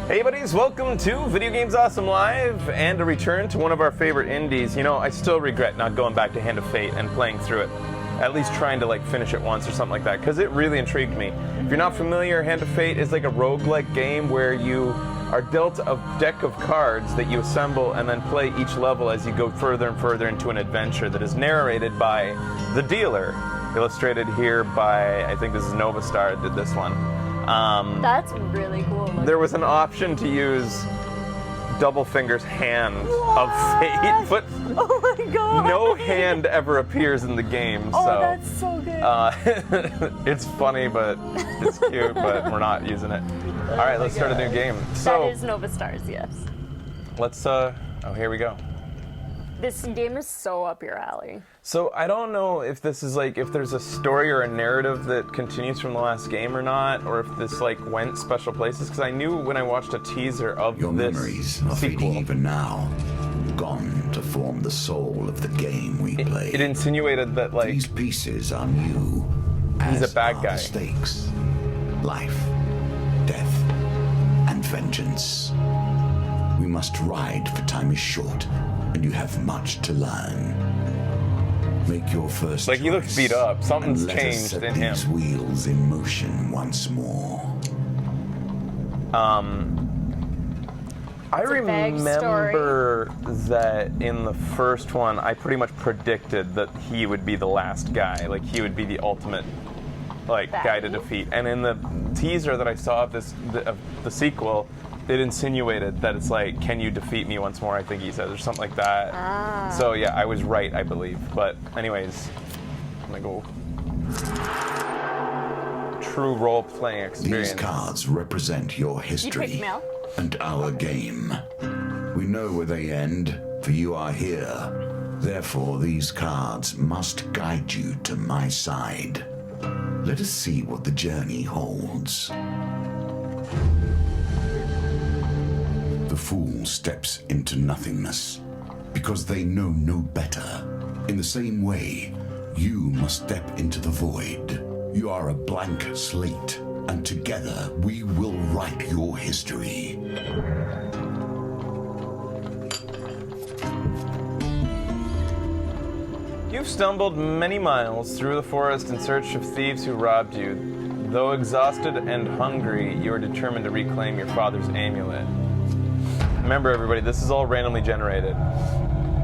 Hey buddies, welcome to Video Games Awesome Live and a return to one of our favorite indies. You know, I still regret not going back to Hand of Fate and playing through it. At least trying to like finish it once or something like that, because it really intrigued me. If you're not familiar, Hand of Fate is like a roguelike game where you are dealt a deck of cards that you assemble and then play each level as you go further and further into an adventure that is narrated by the dealer. Illustrated here by, I think this is Novastar that did this one. That's really cool. There was an option to use Double Finger's hand of fate, but oh my god, no hand ever appears in the game. Oh, so that's so good. it's funny, but it's cute, but we're not using it. All right, let's start a new game. So that is Novastar's, yes. Let's. Oh, here we go. This game is so up your alley. So I don't know if this is like, if there's a story or a narrative that continues from the last game or not, or if this like went special places, because I knew when I watched a teaser of Your this memories are sequel, fading even now, gone to form the soul of the game we play. it insinuated that like These pieces are new. He's as a bad are guy. The stakes, life, death, and vengeance. We must ride, for time is short, and you have much to learn. Make your first Like, he looks choice, beat up. Something's and let us changed set in him. these wheels in motion once more. I It's a vague remember that in the first one, I pretty much predicted that he would be the last guy. Like, he would be the ultimate, like, guy to Baddie? defeat. And in the teaser that I saw of the sequel, it insinuated that it's like, can you defeat me once more, I think he says, or something like that. Ah. So, yeah, I was right, I believe. But anyways, I'm gonna go true role-playing experience. These cards represent your history picked Mel? and our game. We know where they end, for you are here. Therefore, these cards must guide you to my side. Let us see what the journey holds. The fool steps into nothingness because they know no better. In the same way, you must step into the void. You are a blank slate, and together we will write your history. You've stumbled many miles through the forest in search of thieves who robbed you. Though exhausted and hungry, you are determined to reclaim your father's amulet. Remember, everybody, this is all randomly generated.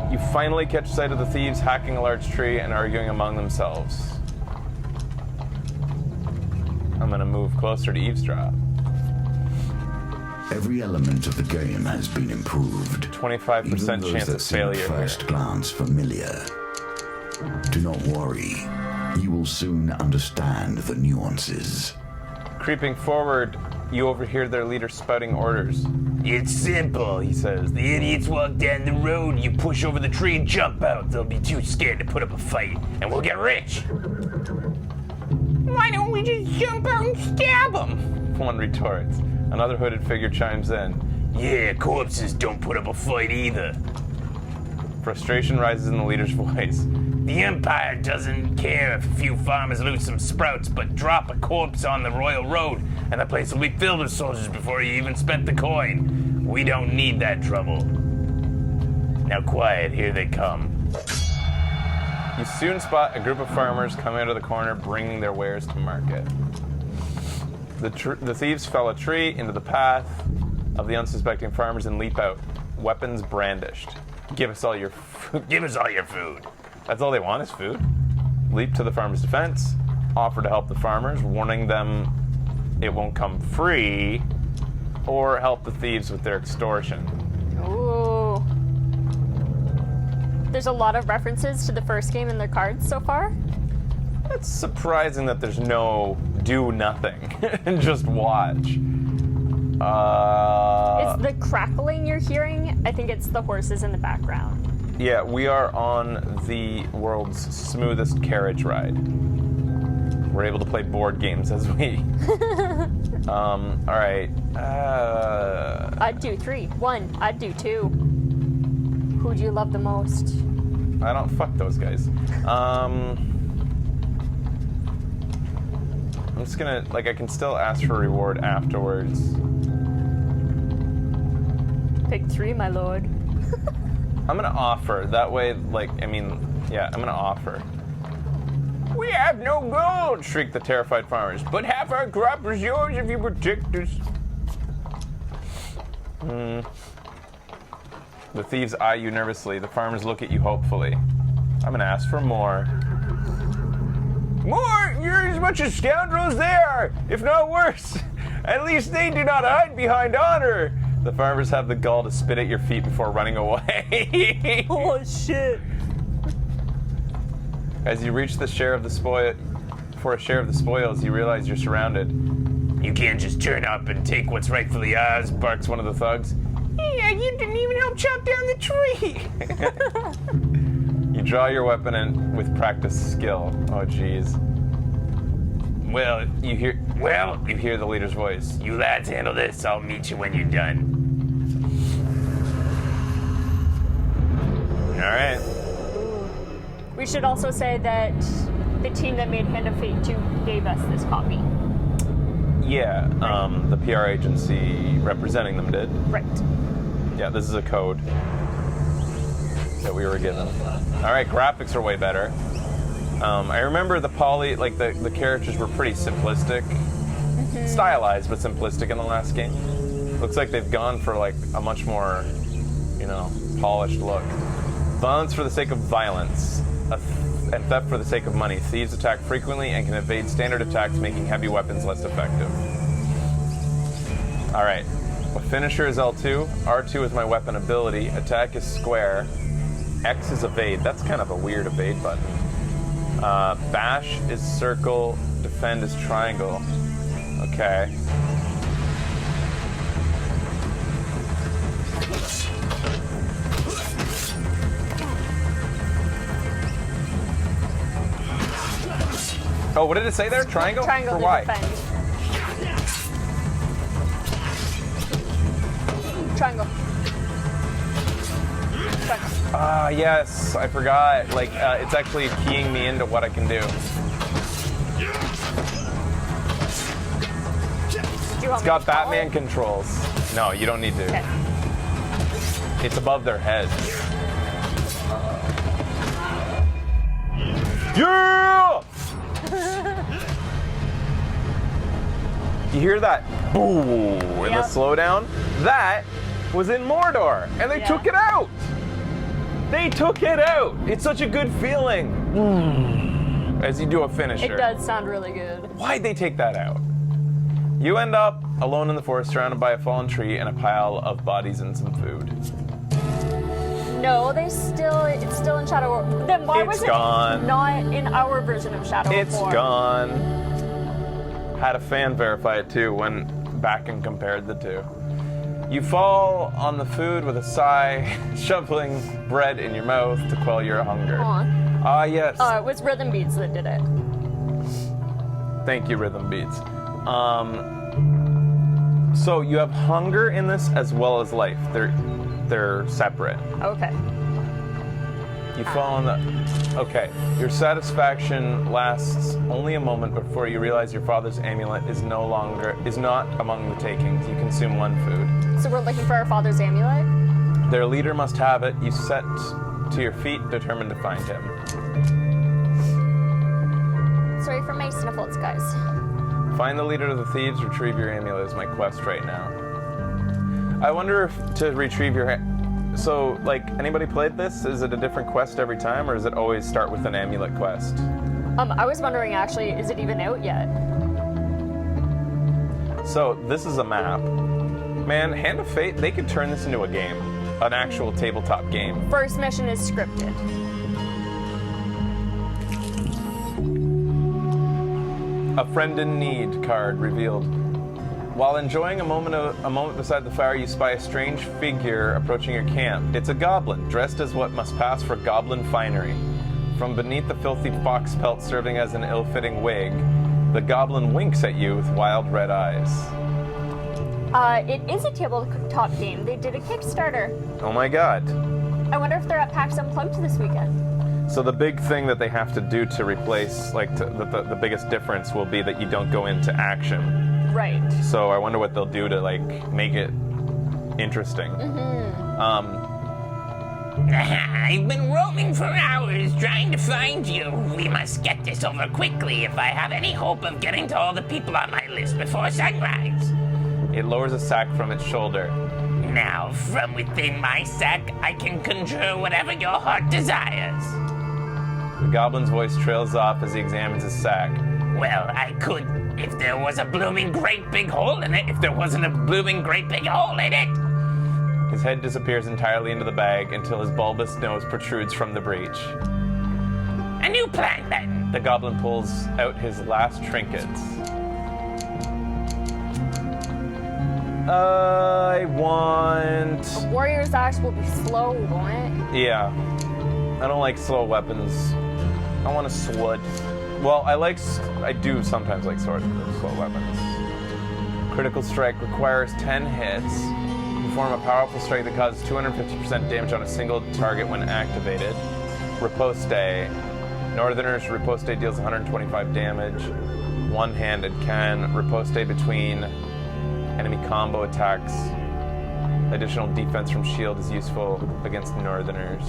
You finally catch sight of the thieves hacking a large tree and arguing among themselves. I'm gonna move closer to eavesdrop. Every element of the game has been improved. 25% Even those chance that of seem failure at first here. glance familiar. Do not worry. You will soon understand the nuances. Creeping forward, you overhear their leader spouting orders. It's simple, he says. The idiots walk down the road, you push over the tree and jump out. They'll be too scared to put up a fight, and we'll get rich. Why don't we just jump out and stab them? One retorts. Another hooded figure chimes in. Yeah, corpses don't put up a fight either. Frustration rises in the leader's voice. The Empire doesn't care if a few farmers lose some sprouts, but drop a corpse on the Royal Road, and the place will be filled with soldiers before you even spent the coin. We don't need that trouble. Now quiet, here they come. You soon spot a group of farmers coming out of the corner, bringing their wares to market. The thieves fell a tree into the path of the unsuspecting farmers and leap out, weapons brandished. Give us all your food. That's all they want is food. Leap to the farmers' defense, offer to help the farmers, warning them it won't come free, or help the thieves with their extortion. Ooh. There's a lot of references to the first game in their cards so far. It's surprising that there's no do nothing and just watch. It's the crackling you're hearing. I think it's the horses in the background. Yeah, we are on the world's smoothest carriage ride. We're able to play board games as we... all right. I'd do 3. 1. I'd do 2. Who do you love the most? I don't fuck those guys. I'm just gonna, like, I can still ask for a reward afterwards. Pick 3, my lord. I'm gonna offer. That way, like, I mean, yeah, I'm gonna offer. We have no gold, shrieked the terrified farmers. But half our crop is yours if you protect us. The thieves eye you nervously. The farmers look at you hopefully. I'm gonna ask for more. More? You're as much a scoundrel as they are, if not worse. At least they do not hide behind honor. The farmers have the gall to spit at your feet before running away. Oh, shit. As you reach the share of the spoil, for a share of the spoils, you realize you're surrounded. You can't just turn up and take what's rightfully ours, barks one of the thugs. Yeah, you didn't even help chop down the tree. You draw your weapon and with practiced skill. Oh, jeez. Well, you hear the leader's voice. You lads handle this. I'll meet you when you're done. All right. We should also say that the team that made Hand of Fate 2 gave us this copy. Yeah, the PR agency representing them did. Right. Yeah, this is a code that we were given. All right, graphics are way better. I remember the the characters were pretty simplistic, stylized but simplistic in the last game. Looks like they've gone for like a much more, polished look. Violence for the sake of violence, and theft for the sake of money. Thieves attack frequently and can evade standard attacks, making heavy weapons less effective. All right. My finisher is L2. R2 is my weapon ability. Attack is square. X is evade. That's kind of a weird evade button. Bash is circle. Defend is triangle. Okay. Oh, what did it say there? Triangle? Triangle For to why? defend. Triangle. Triangle. Ah, yes. I forgot. It's actually keying me into what I can do. It's got Batman controls. No, you don't need to. Okay. It's above their heads. Yeah! You hear that? Boo! In the slowdown? That was in Mordor, and they took it out! They took it out! It's such a good feeling. As you do a finisher. It does sound really good. Why'd they take that out? You end up alone in the forest, surrounded by a fallen tree and a pile of bodies and some food. No, it's still in Shadow. Then why was it not in our version of Shadow? It's gone. Had a fan verify it too, went back and compared the two. You fall on the food with a sigh, shoveling bread in your mouth to quell your hunger. Ah, yes. It was Rhythm Beats that did it. Thank you, Rhythm Beats. So you have hunger in this as well as life. They're separate. Okay. You fall on the... Okay. Your satisfaction lasts only a moment before you realize your father's amulet is not among the takings. You consume one food. So we're looking for our father's amulet? Their leader must have it. You set to your feet, determined to find him. Sorry for my sniffles, guys. Find the leader of the thieves, retrieve your amulet is my quest right now. I wonder if to retrieve your... So, anybody played this? Is it a different quest every time, or does it always start with an amulet quest? I was wondering, actually, is it even out yet? So, this is a map. Man, Hand of Fate, they could turn this into a game. An actual tabletop game. First mission is scripted. A friend in need card revealed. While enjoying a moment beside the fire, you spy a strange figure approaching your camp. It's a goblin, dressed as what must pass for goblin finery. From beneath the filthy fox pelt serving as an ill-fitting wig, the goblin winks at you with wild red eyes. It is a tabletop game. They did a Kickstarter. Oh my god. I wonder if they're at PAX Unplugged this weekend. So the big thing that they have to do to replace, the biggest difference will be that you don't go into action. Right. So I wonder what they'll do to make it interesting. I've been roaming for hours trying to find you. We must get this over quickly if I have any hope of getting to all the people on my list before sunrise. It lowers a sack from its shoulder. Now, from within my sack, I can conjure whatever your heart desires. The goblin's voice trails off as he examines his sack. Well, I could if there was a blooming great big hole in it. If there wasn't a blooming great big hole in it. His head disappears entirely into the bag until his bulbous nose protrudes from the breech. A new plan, then. The goblin pulls out his last trinkets. I want... Warrior's Axe will be slow, won't it? Yeah. I don't like slow weapons. I want a sword. Well, I do sometimes like slow weapons. Critical strike requires 10 hits. Perform a powerful strike that causes 250% damage on a single target when activated. Riposte. Northerners, riposte deals 125 damage. One-handed can riposte between enemy combo attacks. Additional defense from shield is useful against Northerners.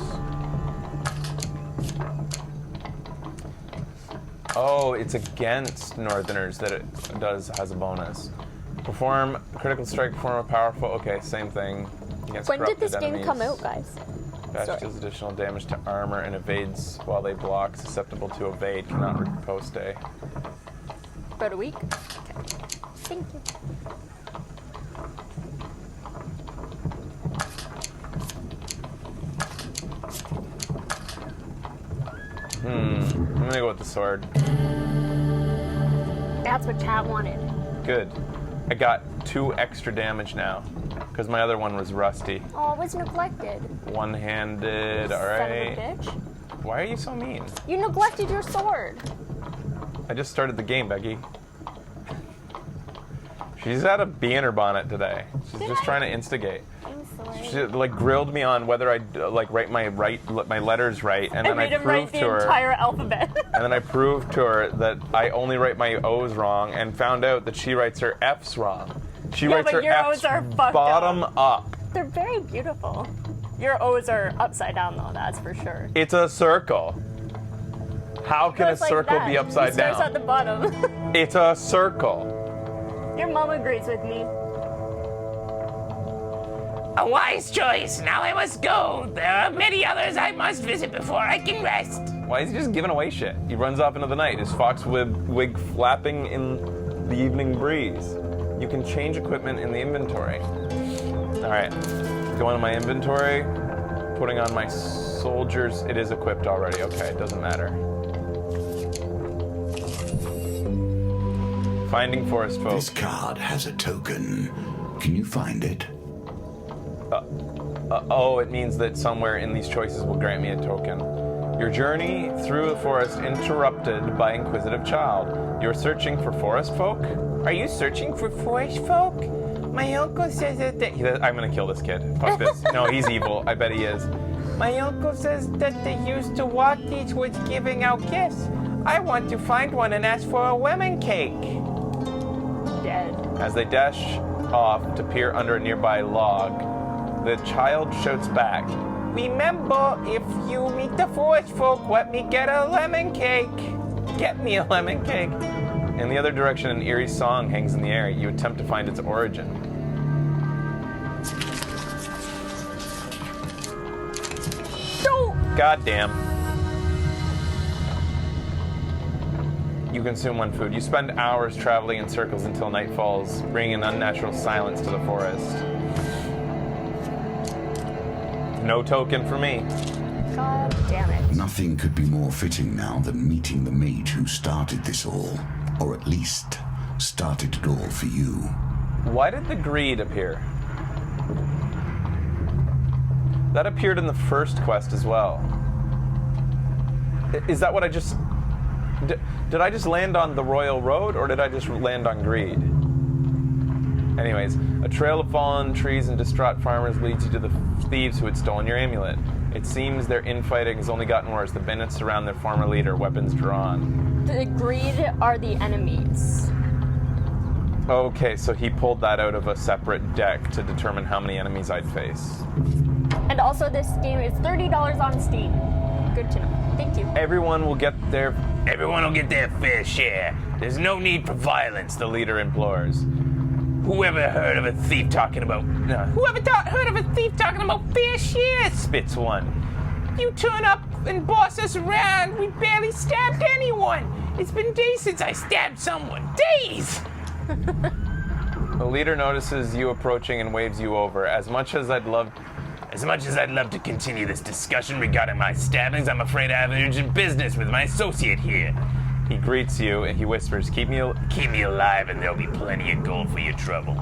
Oh, it's against Northerners that it has a bonus. Perform critical strike, perform a powerful... Okay, same thing. Against when did this enemies. game come out, guys? Bash deals additional damage to armor and evades while they block. Susceptible to evade. Cannot riposte. About a week? Okay. Thank you. I'm gonna go with the sword. That's what chat wanted. Good. I got 2 extra damage now, because my other one was rusty. Oh, it was neglected. One-handed, alright. Son of a bitch. Why are you so mean? You neglected your sword. I just started the game, Becky. She's had a bee in her bonnet today. She's just trying to instigate. I'm sorry. She grilled me on whether I'd write my letters right, and then I proved to her. the entire alphabet. And then I proved to her that I only write my O's wrong, and found out that she writes her F's wrong. She writes her your F's O's are fucked bottom up. They're very beautiful. Your O's are upside down, though. That's for sure. It's a circle. How can a Goes like circle that. be upside It starts down? at the bottom. It's a circle. Your mom agrees with me. A wise choice. Now I must go. There are many others I must visit before I can rest. Why is he just giving away shit? He runs off into the night, his fox wig flapping in the evening breeze. You can change equipment in the inventory. All right, going to my inventory, putting on my soldiers. It is equipped already. Okay, it doesn't matter. Finding forest folk. This card has a token. Can you find it? Oh, it means that somewhere in these choices will grant me a token. Your journey through the forest interrupted by inquisitive child. You're searching for forest folk? Are you searching for forest folk? My uncle says that I'm gonna kill this kid. Fuck this. No, he's evil. I bet he is. My uncle says that they used to walk these woods giving out gifts. I want to find one and ask for a lemon cake. Dead. As they dash off to peer under a nearby log, the child shouts back, "Remember, if you meet the forest folk, let me get a lemon cake. Get me a lemon cake." In the other direction, an eerie song hangs in the air. You attempt to find its origin. No! Goddamn. You consume 1 food. You spend hours traveling in circles until night falls, bringing an unnatural silence to the forest. No token for me. God damn it. Nothing could be more fitting now than meeting the mage who started this all, or at least started it all for you. Why did the greed appear? That appeared in the first quest as well. Is that what I just... Did I just land on the Royal Road, or did I just land on greed? Anyways, a trail of fallen trees and distraught farmers leads you to the thieves who had stolen your amulet. It seems their infighting has only gotten worse. The bandits surround their former leader, weapons drawn. The greed are the enemies. Okay, so he pulled that out of a separate deck to determine how many enemies I'd face. And also, this game is $30 on Steam. Good to know. Thank you. Everyone will get their fair share. There's no need for violence. the leader implores. Whoever heard of a thief talking about fair share? Spits one. You turn up and boss us around. We barely stabbed anyone. It's been days since I stabbed someone. Days! The leader notices you approaching and waves you over. As much as I'd love to continue this discussion regarding my stabbings, I'm afraid I have urgent business with my associate here. He greets you and he whispers, keep me alive and there'll be plenty of gold for your trouble.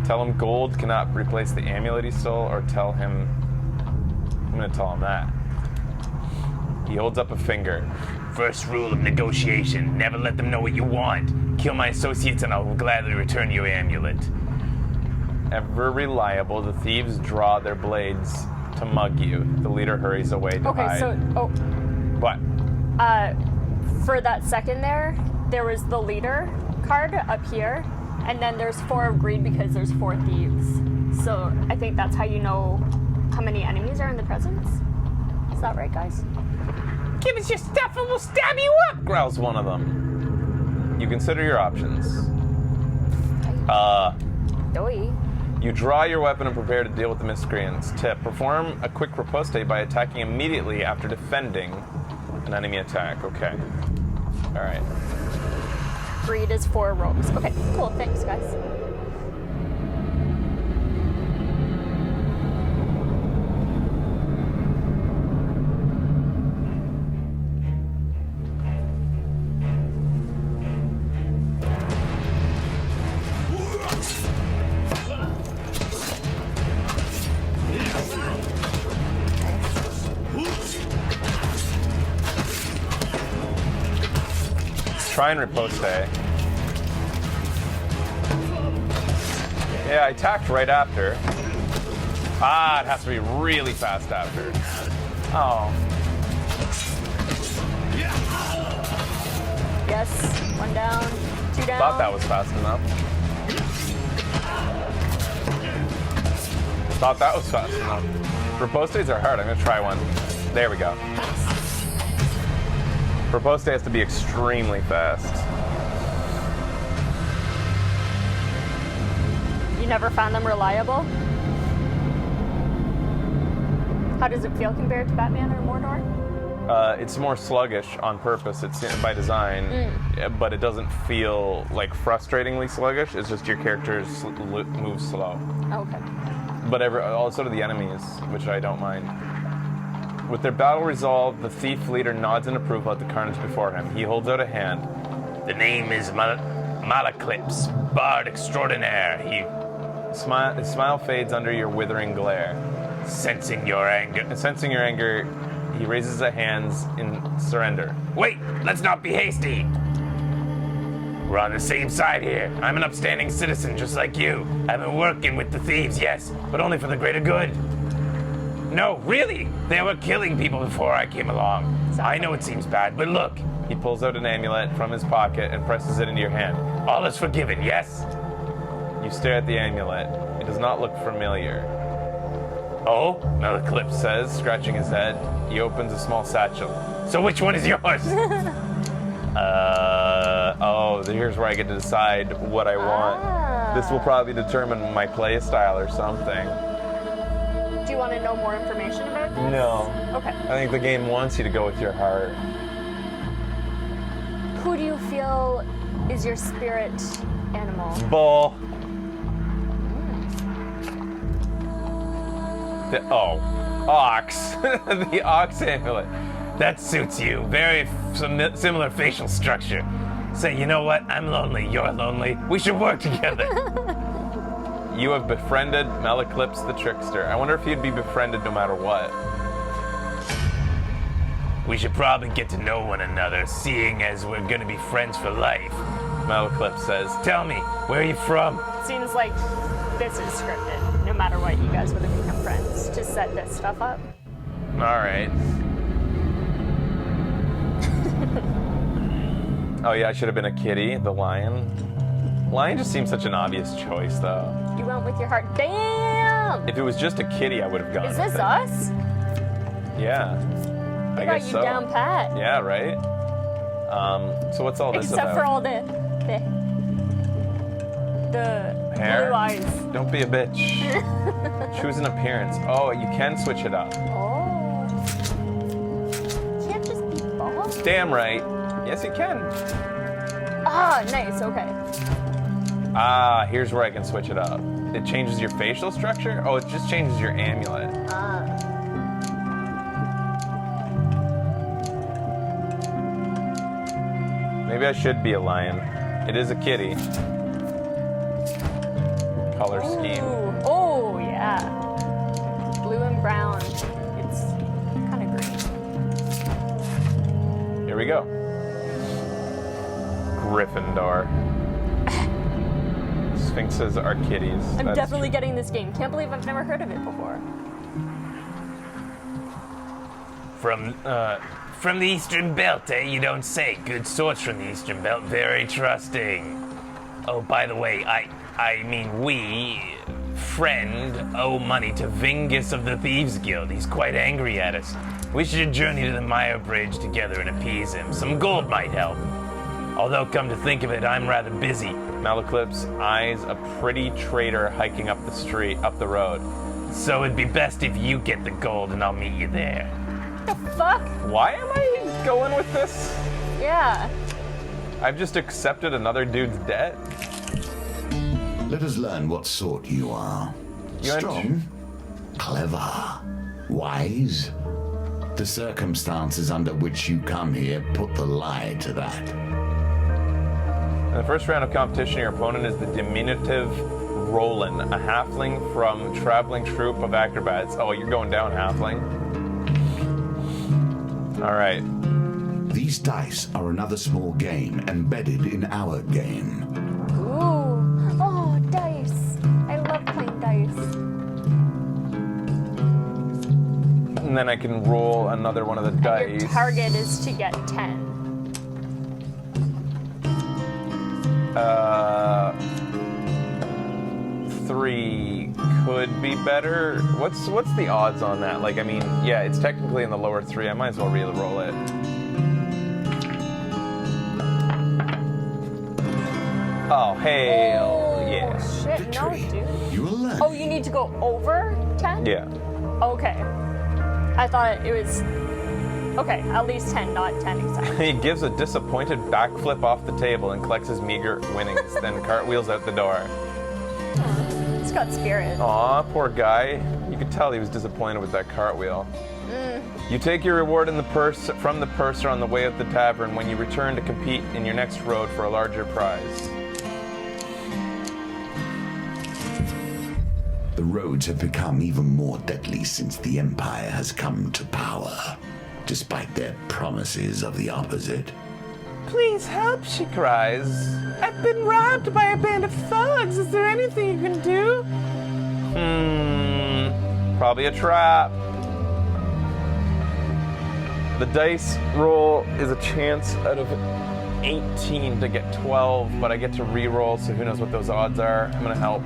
Tell him gold cannot replace the amulet he stole, or tell him... I'm gonna tell him that. He holds up a finger. First rule of negotiation, never let them know what you want. Kill my associates and I'll gladly return your amulet. Ever reliable, the thieves draw their blades to mug you. The leader hurries away to hide. What? For that second there was the leader card up here, and then there's 4 of greed because there's 4 thieves. So I think that's how you know how many enemies are in the presence. Is that right, guys? Give us your stuff and we'll stab you up, Growls one of them. You consider your options. Doi. You draw your weapon and prepare to deal with the miscreants. Tip, perform a quick riposte by attacking immediately after defending an enemy attack. Okay. Alright. Greed is 4 rogues. Okay, cool. Thanks, guys. Try and riposte. Yeah, I attacked right after. It has to be really fast after. Oh. Yes. 1 down. 2 down. Thought that was fast enough. Ripostes are hard. I'm gonna try one. There we go. Riposte has to be extremely fast. You never found them reliable? How does it feel compared to Batman or Mordor? It's more sluggish on purpose. It's by design, but it doesn't feel like frustratingly sluggish. It's just your characters move slow. Okay. But also to the enemies, which I don't mind. With their battle resolved, the thief leader nods in approval at the carnage before him. He holds out a hand. The name is Malaclips, Bard Extraordinaire. His smile fades under your withering glare. Sensing your anger, he raises his hands in surrender. Wait, let's not be hasty. We're on the same side here. I'm an upstanding citizen just like you. I've been working with the thieves, yes, but only for the greater good. No, really, they were killing people before I came along. I know it seems bad, but look. He pulls out an amulet from his pocket and presses it into your hand. All is forgiven, yes? You stare at the amulet. It does not look familiar. Oh? Malaclips says, scratching his head. He opens a small satchel. So which one is yours? Here's where I get to decide what I want. This will probably determine my play style or something. Do you want to know more information about this? No. Okay. I think the game wants you to go with your heart. Who do you feel is your spirit animal? Bull. Ox. The ox amulet. That suits you. Very similar facial structure. Say, you know what? I'm lonely. You're lonely. We should work together. You have befriended Malaclips the trickster. I wonder if he'd be befriended no matter what. We should probably get to know one another, seeing as we're gonna be friends for life. Malaclips says, Tell me, where are you from? Seems like this is scripted. No matter what, you guys would have become friends to set this stuff up. All right. Oh yeah, I should have been a kitty, the lion. Lion just seems such an obvious choice, though. You went with your heart. Damn! If it was just a kitty, I would have gone. Is this with it. us? Yeah. I I got guess you so. down pat. Yeah, right? So what's all this Except about? for all the Hair? blue eyes. Don't be a bitch. Choose an appearance. Oh, you can switch it up. Oh. Can't just be bald. Damn right. Yes, you can. Ah, nice. Okay. Ah, here's where I can switch it up. It changes your facial structure? Oh, it just changes your amulet. Ah. Maybe I should be a lion. It is a kitty. Color scheme. Ooh. Oh, yeah. Blue and brown. It's kind of green. Here we go. Gryffindor. Sphinxes are kitties. I'm That's definitely true. getting this game. Can't believe I've never heard of it before. From the Eastern Belt, eh? You don't say. Good sorts from the Eastern Belt. Very trusting. Oh, by the way, I mean we, friend, owe money to Vingus of the Thieves Guild. He's quite angry at us. We should journey to the Mire Bridge together and appease him. Some gold might help. Although, come to think of it, I'm rather busy. Malaclipse eyes a pretty trader hiking up the road. So it'd be best if you get the gold and I'll meet you there. The fuck? Why am I going with this? Yeah. I've just accepted another dude's debt? Let us learn what sort you are. You aren't- Strong, clever, wise. The circumstances under which you come here put the lie to that. In the first round of competition, your opponent is the diminutive Roland, a halfling from traveling troupe of acrobats. Oh, you're going down, halfling. All right. These dice are another small game embedded in our game. Ooh. Oh, dice. I love playing dice. And then I can roll another one of the And dice. your target is to get 10. 3 could be better. What's the odds on that? Like, I mean, yeah, it's technically in the lower 3. I might as well re-roll it. Oh, hell Oh, yeah. shit. Victory. No, dude. You will learn. Oh, you need to go over 10? Yeah. Okay. I thought it was... Okay, at least 10, not 10 exactly. He gives a disappointed backflip off the table and collects his meager winnings, then cartwheels out the door. It's got spirit. Aw, poor guy. You could tell he was disappointed with that cartwheel. You take your reward in the from the purser on the way at the tavern when you return to compete in your next road for a larger prize. The roads have become even more deadly since the Empire has come to power, despite their promises of the opposite. Please help, she cries. I've been robbed by a band of thugs. Is there anything you can do? Probably a trap. The dice roll is a chance out of 18 to get 12, but I get to re-roll, so who knows what those odds are. I'm gonna help.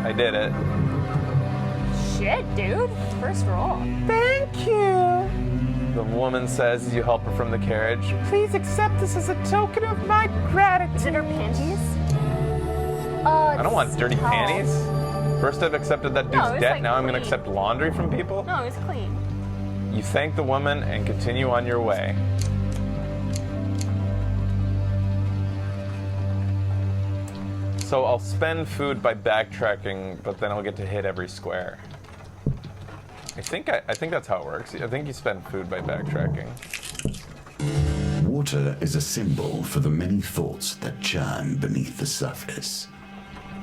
I did it. Shit, dude. First roll. Thank you. The woman says as you help her from the carriage. Please accept this as a token of my gratitude. Is it her panties? I don't want dirty panties. First I've accepted that No, dude's it's debt, like now I'm gonna clean. accept laundry from people? No, it's clean. You thank the woman and continue on your way. So I'll spend food by backtracking, but then I'll get to hit every square. I think that's how it works. I think you spend food by backtracking. Water is a symbol for the many thoughts that churn beneath the surface.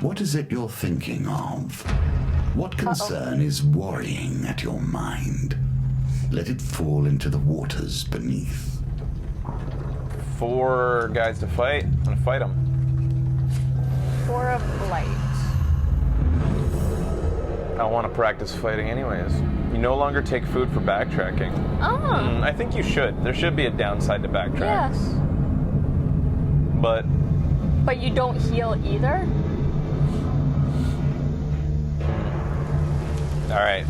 What is it you're thinking of? What concern is worrying at your mind? Let it fall into the waters beneath. 4 guys to fight. I'm gonna fight them. For a blight. I want to practice fighting anyways. You no longer take food for backtracking. Oh. I think you should. There should be a downside to backtracks. Yes. But you don't heal either? Alright.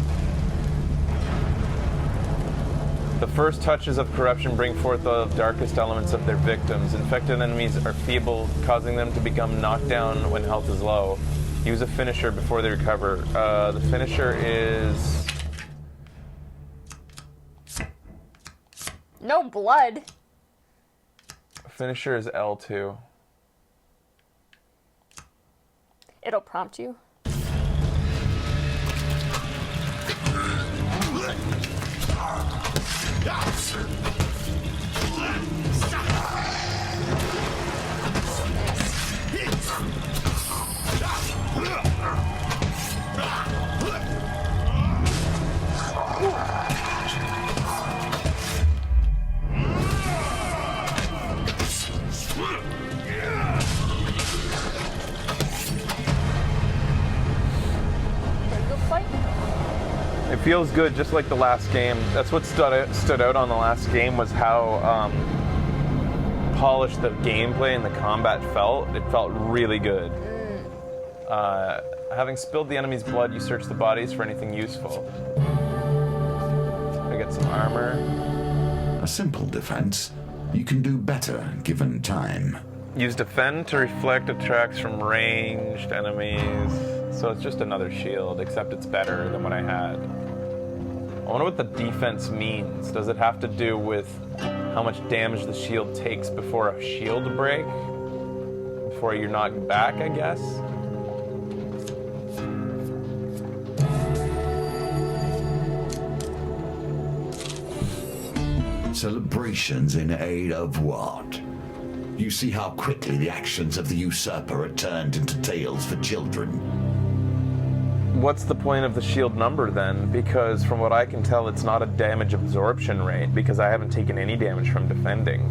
The first touches of corruption bring forth the darkest elements of their victims. Infected enemies are feeble, causing them to become knocked down when health is low. Use a finisher before they recover. The finisher is... No blood. Finisher is L2. It'll prompt you. It feels good, just like the last game. That's what stood out on the last game was how polished the gameplay and the combat felt. It felt really good. Having spilled the enemy's blood, you search the bodies for anything useful. I get some armor. A simple defense. You can do better given time. Use defend to reflect attacks from ranged enemies. So it's just another shield, except it's better than what I had. I wonder what the defense means. Does it have to do with how much damage the shield takes before a shield break? Before you're knocked back, I guess? Celebrations in aid of what? You see how quickly the actions of the usurper are turned into tales for children. What's the point of the shield number then? Because from what I can tell, it's not a damage absorption rate, because I haven't taken any damage from defending.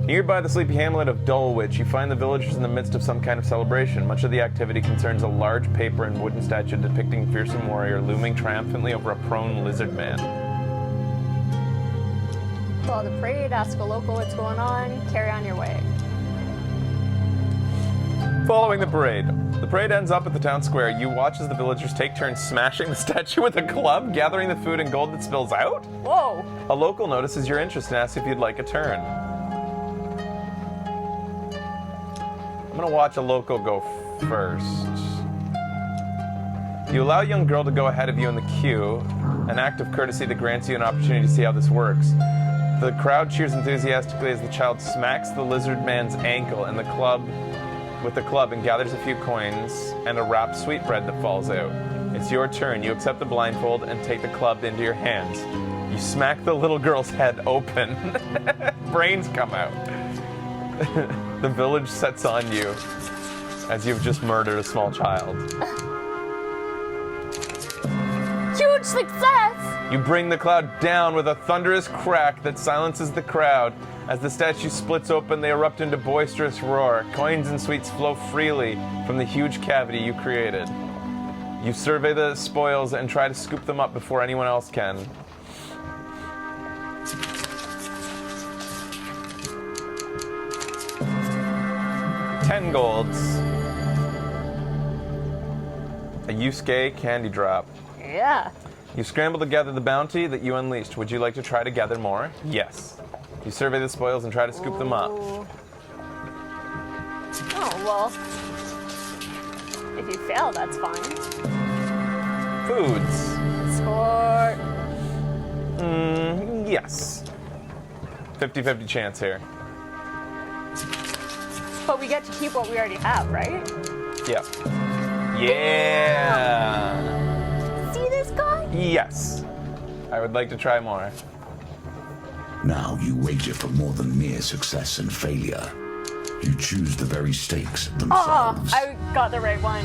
Nearby the sleepy hamlet of Dulwich, you find the villagers in the midst of some kind of celebration. Much of the activity concerns a large paper and wooden statue depicting a fearsome warrior looming triumphantly over a prone lizard man. Follow the parade, ask a local what's going on, carry on your way. Following the parade. The parade ends up at the town square. You watch as the villagers take turns smashing the statue with a club, gathering the food and gold that spills out. Whoa! A local notices your interest and asks if you'd like a turn. I'm gonna watch a local go first. You allow a young girl to go ahead of you in the queue, an act of courtesy that grants you an opportunity to see how this works. The crowd cheers enthusiastically as the child smacks the lizard man's ankle and with the club and gathers a few coins and a wrapped sweetbread that falls out. It's your turn. You accept the blindfold and take the club into your hands. You smack the little girl's head open. Brains come out. The village sets on you as you've just murdered a small child. Huge success! You bring the cloud down with a thunderous crack that silences the crowd. As the statue splits open, they erupt into boisterous roar. Coins and sweets flow freely from the huge cavity you created. You survey the spoils and try to scoop them up before anyone else can. $10 golds. A Yusuke candy drop. Yeah. You scramble to gather the bounty that you unleashed. Would you like to try to gather more? Yes. You survey the spoils and try to scoop them up. Oh, well. If you fail, that's fine. Foods. Score. Yes. 50-50 chance here. But we get to keep what we already have, right? Yep. Yeah. See this guy? Yes. I would like to try more. Now you wager for more than mere success and failure. You choose the very stakes Oh, themselves. I got the right one.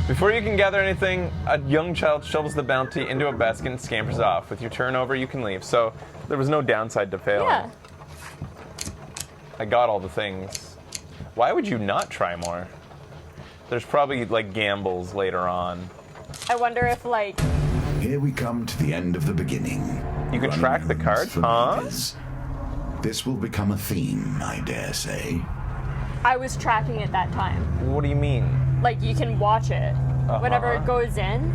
Before you can gather anything, a young child shovels the bounty into a basket and scampers off. With your turn over, you can leave. So there was no downside to failing. Yeah. I got all the things. Why would you not try more? There's probably like gambles later on. I wonder if, like... Here we come to the end of the beginning. You can Running track the errands cards, for huh? neighbors. This will become a theme, I dare say. I was tracking it that time. What do you mean? Like, you can watch it. Whenever it goes in.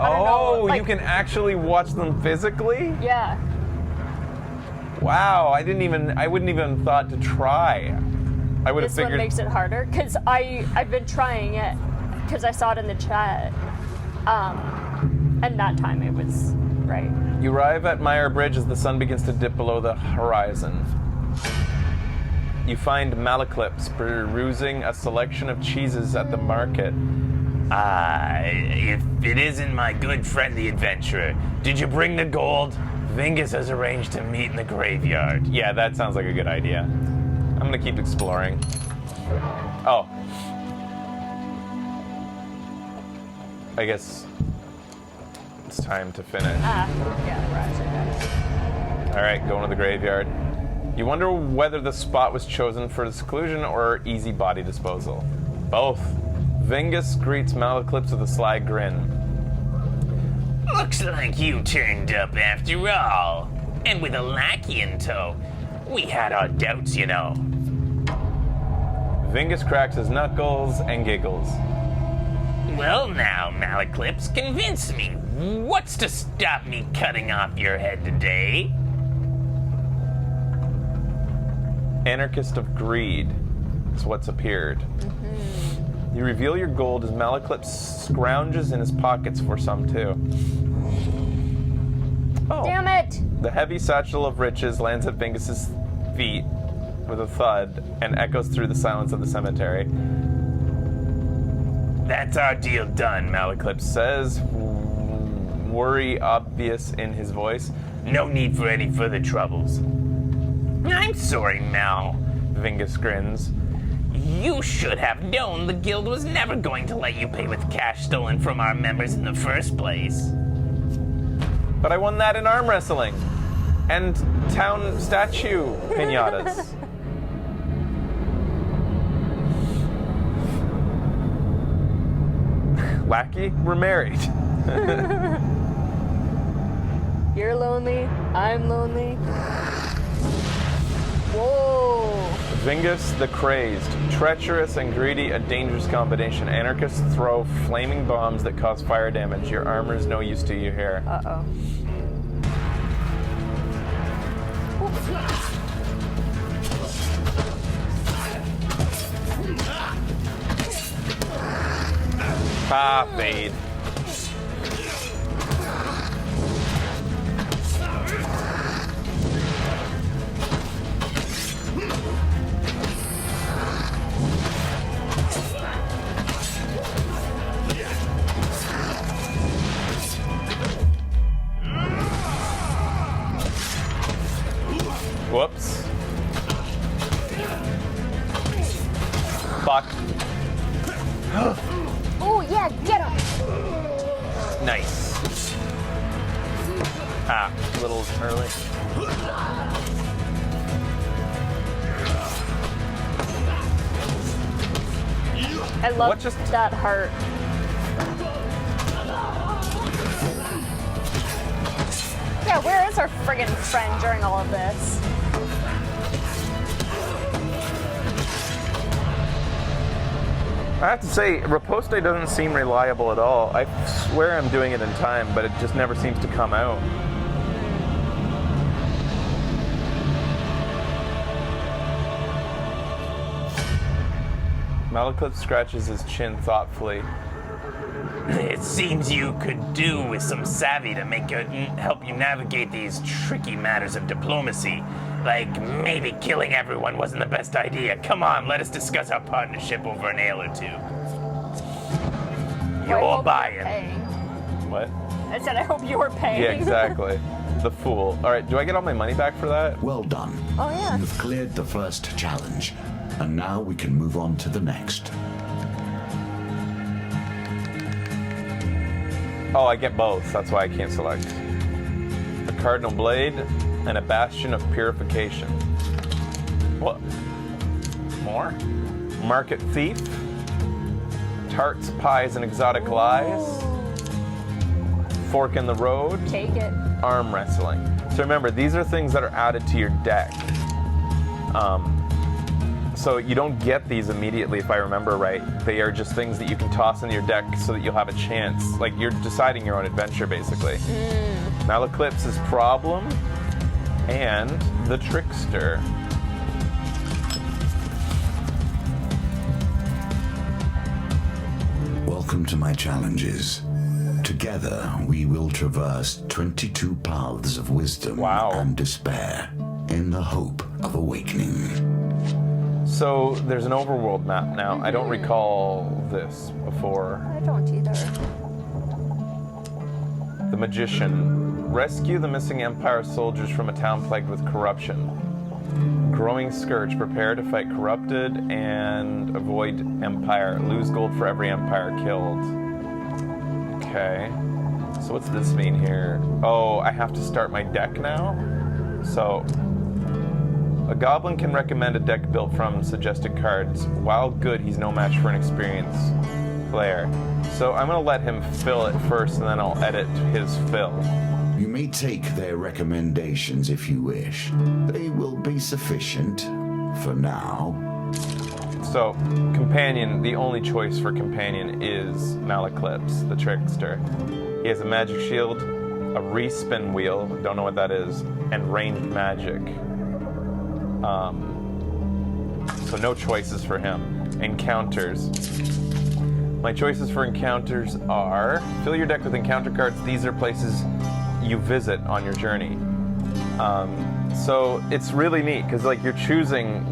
I don't know, like, you can actually watch them physically? Yeah. Wow, I wouldn't even thought to try. I would have This one figured. makes it harder, because I've been trying it, because I saw it in the chat. And that time it was right. You arrive at Meyer Bridge as the sun begins to dip below the horizon. You find Malaclips perusing a selection of cheeses at the market. If it isn't my good friend the adventurer, did you bring the gold? Vingus has arranged to meet in the graveyard. Yeah, that sounds like a good idea. I'm gonna keep exploring. Oh. I guess it's time to finish. Yeah, right. Alright, going to the graveyard. You wonder whether the spot was chosen for seclusion or easy body disposal. Both. Vingus greets Malaclips with a sly grin. Looks like you turned up after all. And with a lackey in tow. We had our doubts, you know. Vingus cracks his knuckles and giggles. Well now, Malaclips, convince me. What's to stop me cutting off your head today? Anarchist of Greed is what's appeared. You reveal your gold as Malaclips scrounges in his pockets for some too. Oh. Damn it! The heavy satchel of riches lands at Vingus's feet with a thud and echoes through the silence of the cemetery. That's our deal done, Malaclips says, worry obvious in his voice. No need for any further troubles. I'm sorry, Mal. Vingus grins. You should have known the guild was never going to let you pay with cash stolen from our members in the first place. But I won that in arm wrestling. And town statue pinatas. Lackey, we're married. You're lonely, I'm lonely. Whoa! Vingus the Crazed. Treacherous and greedy, a dangerous combination. Anarchists throw flaming bombs that cause fire damage. Your armor is no use to you here. Uh-oh. Ah, fade. Whoops. Fuck. Oh, yeah, get him! Nice. Ah, a little early. I love What just- that heart. Yeah, where is our friggin' friend during all of this? I have to say, Riposte doesn't seem reliable at all. I swear I'm doing it in time, but it just never seems to come out. Malaclips scratches his chin thoughtfully. It seems you could do with some savvy to help you navigate these tricky matters of diplomacy. Like, maybe killing everyone wasn't the best idea. Come on, let us discuss our partnership over an ale or two. I You're hope buying. paying. What? I said I hope you were paying. Yeah, exactly. The fool. All right, do I get all my money back for that? Well done. Oh, yeah. You've cleared the first challenge, and now we can move on to the next. Oh, I get both. That's why I can't select. A Cardinal Blade and a Bastion of Purification. What? More? Market Thief. Tarts, pies, and exotic lies. Fork in the road. Take it. Arm wrestling. So remember, these are things that are added to your deck. So you don't get these immediately, if I remember right. They are just things that you can toss into your deck so that you'll have a chance. Like, you're deciding your own adventure, basically. Maleclipse's Problem and the Trickster. Welcome to my challenges. Together, we will traverse 22 paths of wisdom and despair in the hope of awakening. So there's an overworld map now. I don't recall this before. I don't either. The Magician. Rescue the missing Empire soldiers from a town plagued with corruption. Growing Scourge. Prepare to fight corrupted and avoid Empire. Lose gold for every Empire killed. Okay. So what's this mean here? Oh, I have to start my deck now? So... a Goblin can recommend a deck built from suggested cards. While good, he's no match for an experienced player. So I'm going to let him fill it first, and then I'll edit his fill. You may take their recommendations if you wish. They will be sufficient for now. So, Companion, the only choice for Companion is Maleclipse, the Trickster. He has a magic shield, a respin wheel, don't know what that is, and ranged magic. So no choices for him. Encounters. My choices for encounters are fill your deck with encounter cards. These are places you visit on your journey. So it's really neat because like you're choosing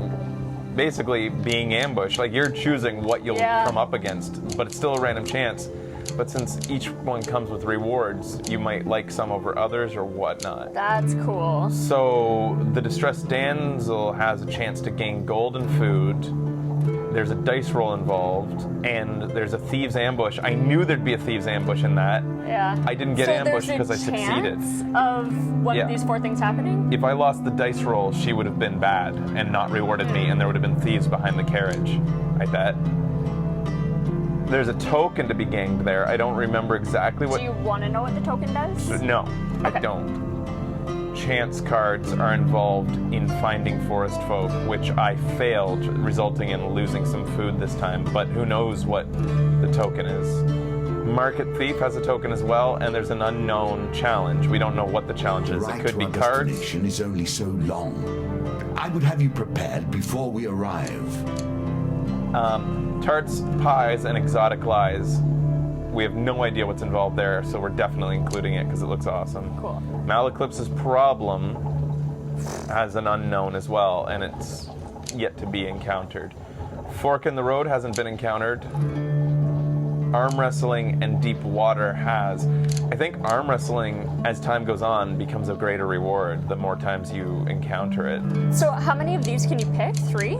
basically being ambushed. Like you're choosing what you'll come up against, but it's still a random chance. But since each one comes with rewards, you might like some over others or whatnot. That's cool. So the Distressed Damsel has a chance to gain gold and food. There's a dice roll involved, and there's a Thieves' Ambush. I knew there'd be a Thieves' Ambush in that. Yeah. I didn't get ambushed because I succeeded. Of one of these 4 things happening? If I lost the dice roll, she would have been bad and not rewarded me, and there would have been thieves behind the carriage, I bet. There's a token to be gained there. I don't remember exactly what... Do you want to know what the token does? No, okay. I don't. Chance cards are involved in finding forest folk, which I failed, resulting in losing some food this time, but who knows what the token is. Market Thief has a token as well, and there's an unknown challenge. We don't know what the challenge is. It could be cards. The destination is only so long. I would have you prepared before we arrive. Tarts, pies, and exotic lies. We have no idea what's involved there, so we're definitely including it because it looks awesome. Cool. Maleclipse's Problem has an unknown as well, and it's yet to be encountered. Fork in the Road hasn't been encountered. Arm Wrestling and Deep Water has. I think Arm Wrestling, as time goes on, becomes a greater reward the more times you encounter it. So how many of these can you pick? 3?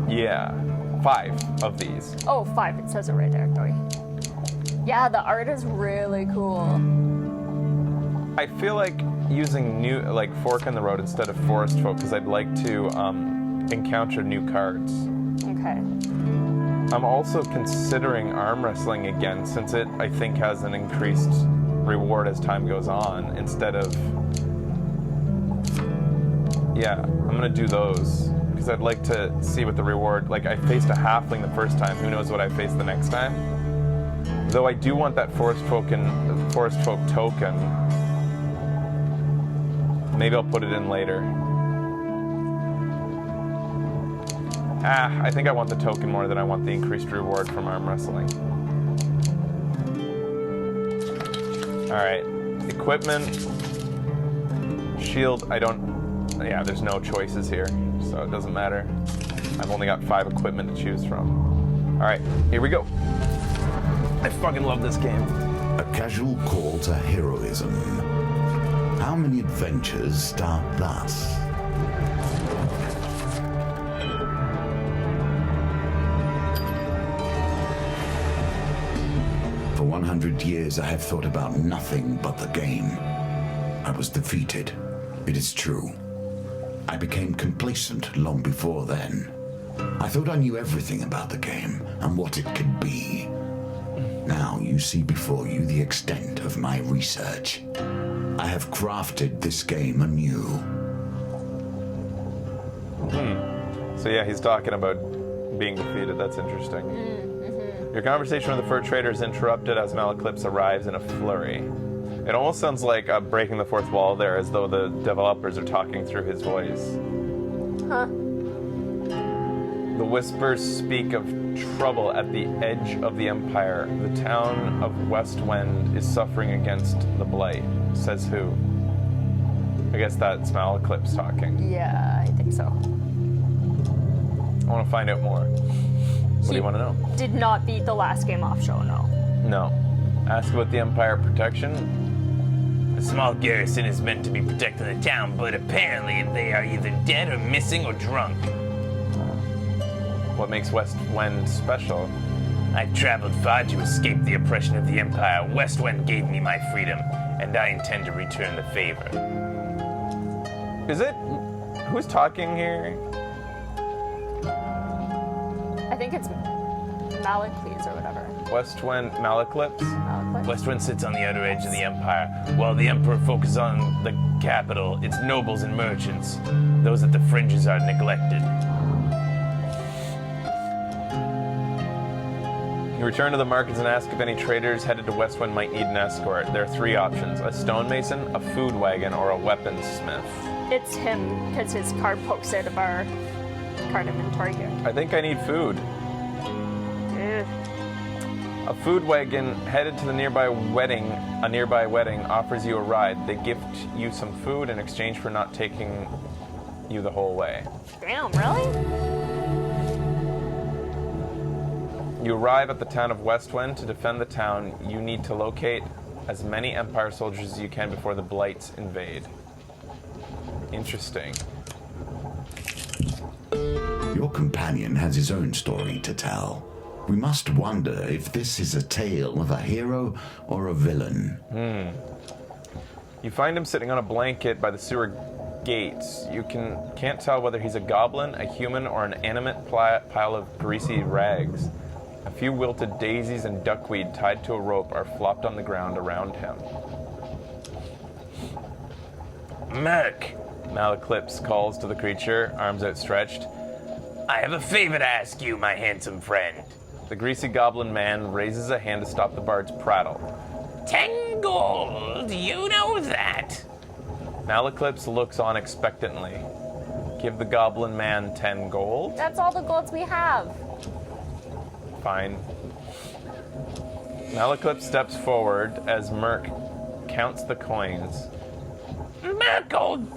Yeah. 5 of these. Oh, 5. It says it right there. Sorry. Yeah, the art is really cool. I feel like using Fork in the Road instead of Forest Folk because I'd like to encounter new cards. Okay. I'm also considering Arm Wrestling again since it, I think, has an increased reward as time goes on instead of... Yeah, I'm going to do those. Because I'd like to see what the reward... Like, I faced a halfling the first time. Who knows what I face the next time? Though I do want that Forest Folk token. Maybe I'll put it in later. I think I want the token more than I want the increased reward from Arm Wrestling. Alright. Equipment. Shield, I don't... Yeah, there's no choices here, so it doesn't matter. I've only got 5 equipment to choose from. Alright, here we go. I fucking love this game. A casual call to heroism. How many adventures start thus? For 100 years I have thought about nothing but the game. I was defeated. It is true. I became complacent long before then. I thought I knew everything about the game and what it could be. Now you see before you the extent of my research. I have crafted this game anew. So yeah, he's talking about being defeated. That's interesting. Your conversation with the fur trader is interrupted as Malaclips arrives in a flurry. It almost sounds like breaking the fourth wall there, as though the developers are talking through his voice. Huh. The whispers speak of trouble at the edge of the Empire. The town of Westwind is suffering against the blight. Says who? I guess that's Malaclips talking. Yeah, I think so. I want to find out more. What do you want to know? Did not beat the last game off show, no. No. Ask about the Empire protection. A small garrison is meant to be protecting the town, but apparently they are either dead or missing or drunk. What makes Westwind special? I traveled far to escape the oppression of the Empire. Westwind gave me my freedom, and I intend to return the favor. Is it... Who's talking here? I think it's Malacles or whatever. Westwind Malaclips? Malaclips? Westwind sits on the outer edge of the Empire, while the Emperor focuses on the capital, its nobles and merchants. Those at the fringes are neglected. You return to the markets and ask if any traders headed to Westwind might need an escort. There are three options: a stonemason, a food wagon, or a weaponsmith. It's him, because his card pokes out of our card inventory here. I think I need food. Ugh. A food wagon headed to the nearby wedding, offers you a ride. They gift you some food in exchange for not taking you the whole way. Damn, really? You arrive at the town of Westwind. To defend the town, you need to locate as many Empire soldiers as you can before the blights invade. Interesting. Your companion has his own story to tell. We must wonder if this is a tale of a hero or a villain. You find him sitting on a blanket by the sewer gates. You can't tell whether he's a goblin, a human, or an animate pile of greasy rags. A few wilted daisies and duckweed tied to a rope are flopped on the ground around him. Merc, Malaclips calls to the creature, arms outstretched. I have a favor to ask you, my handsome friend. The greasy goblin man raises a hand to stop the bard's prattle. 10 gold, you know that. Malaclips looks on expectantly. Give the goblin man 10 gold? That's all the golds we have. Fine. Malaclips steps forward as Merc counts the coins. Merklebeam.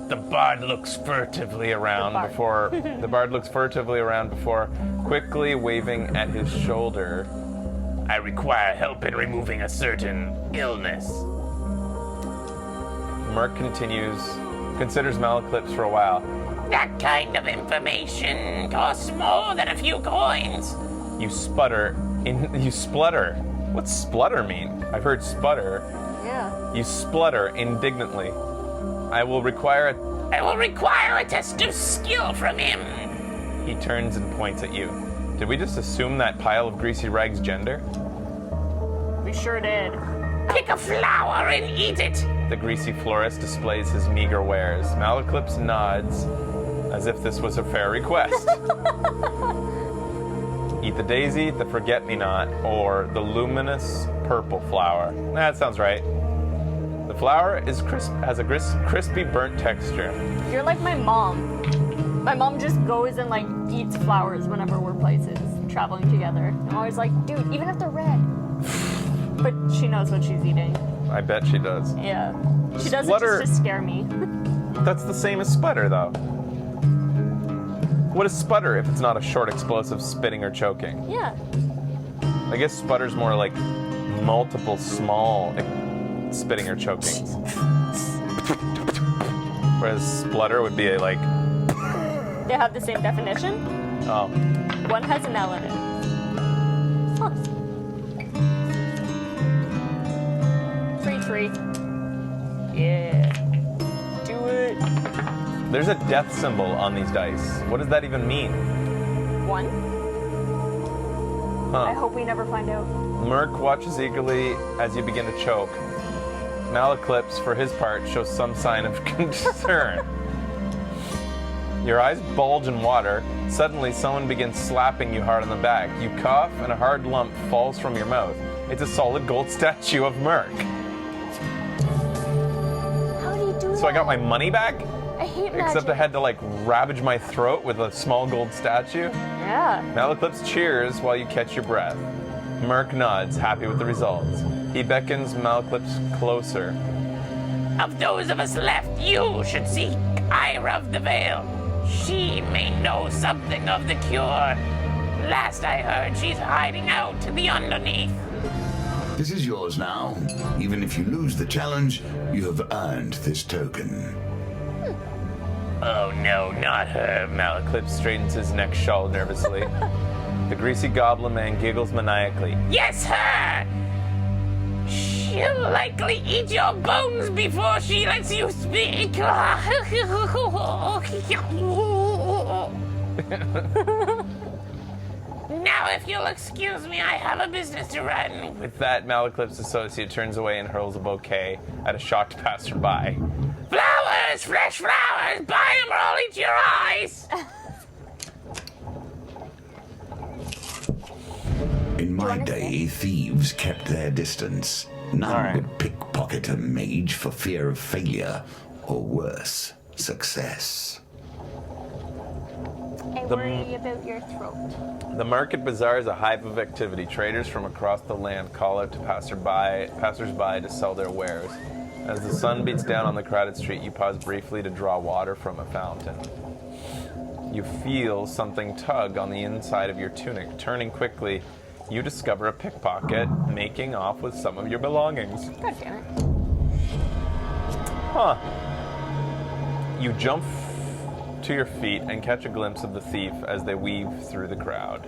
The bard looks furtively around before quickly waving at his shoulder. I require help in removing a certain illness. Merc considers Malaclips for a while. That kind of information costs more than a few coins. You splutter. What's splutter mean? I've heard sputter. Yeah. You splutter indignantly. I will require a test of skill from him. He turns and points at you. Did we just assume that pile of greasy rags gender? We sure did. Pick a flower and eat it. The greasy florist displays his meager wares. Malaclips nods as if this was a fair request. Eat the daisy, the forget-me-not, or the luminous purple flower. That sounds right. The flower has a crispy, burnt texture. You're like my mom. My mom just goes and eats flowers whenever we're places, traveling together. I'm always like, dude, even if they're red. But she knows what she's eating. I bet she does. Yeah. She does Splutter- it just to scare me. That's the same as sputter, though. What is sputter if it's not a short, explosive spitting or choking? Yeah. I guess sputter's more like multiple small spitting or choking. Whereas splutter would be like... They have the same definition. Oh. One has an L in it. Huh. 3-3. Yeah. Do it. There's a death symbol on these dice. What does that even mean? 1. I Huh. hope we never find out. Merc watches eagerly as you begin to choke. Malaclips, for his part, shows some sign of concern. Your eyes bulge in water. Suddenly, someone begins slapping you hard on the back. You cough, and a hard lump falls from your mouth. It's a solid gold statue of Merc. How do you do that? So I got my money back? I hate magic. Except I had to, like, ravage my throat with a small gold statue? Yeah. Malaclips cheers while you catch your breath. Merc nods, happy with the results. He beckons Malaclips closer. Of those of us left, you should seek Ira of the Vale. She may know something of the cure. Last I heard, she's hiding out to the underneath. This is yours now. Even if you lose the challenge, you have earned this token. Oh no, not her. Malaclips straightens his neck shawl nervously. The greasy goblin man giggles maniacally. Yes, her! She'll likely eat your bones before she lets you speak. Now, if you'll excuse me, I have a business to run. With that, Malaclips' associate turns away and hurls a bouquet at a shocked passerby. Flowers! Fresh flowers! Buy them or I'll eat your eyes! In my day, thieves kept their distance. None All right. would pickpocket a mage for fear of failure, or worse, success. I worry about your throat. The market bazaar is a hive of activity. Traders from across the land call out to passersby to sell their wares. As the sun beats down on the crowded street, you pause briefly to draw water from a fountain. You feel something tug on the inside of your tunic. Turning quickly, you discover a pickpocket making off with some of your belongings. God damn it. Huh. You jump to your feet and catch a glimpse of the thief as they weave through the crowd.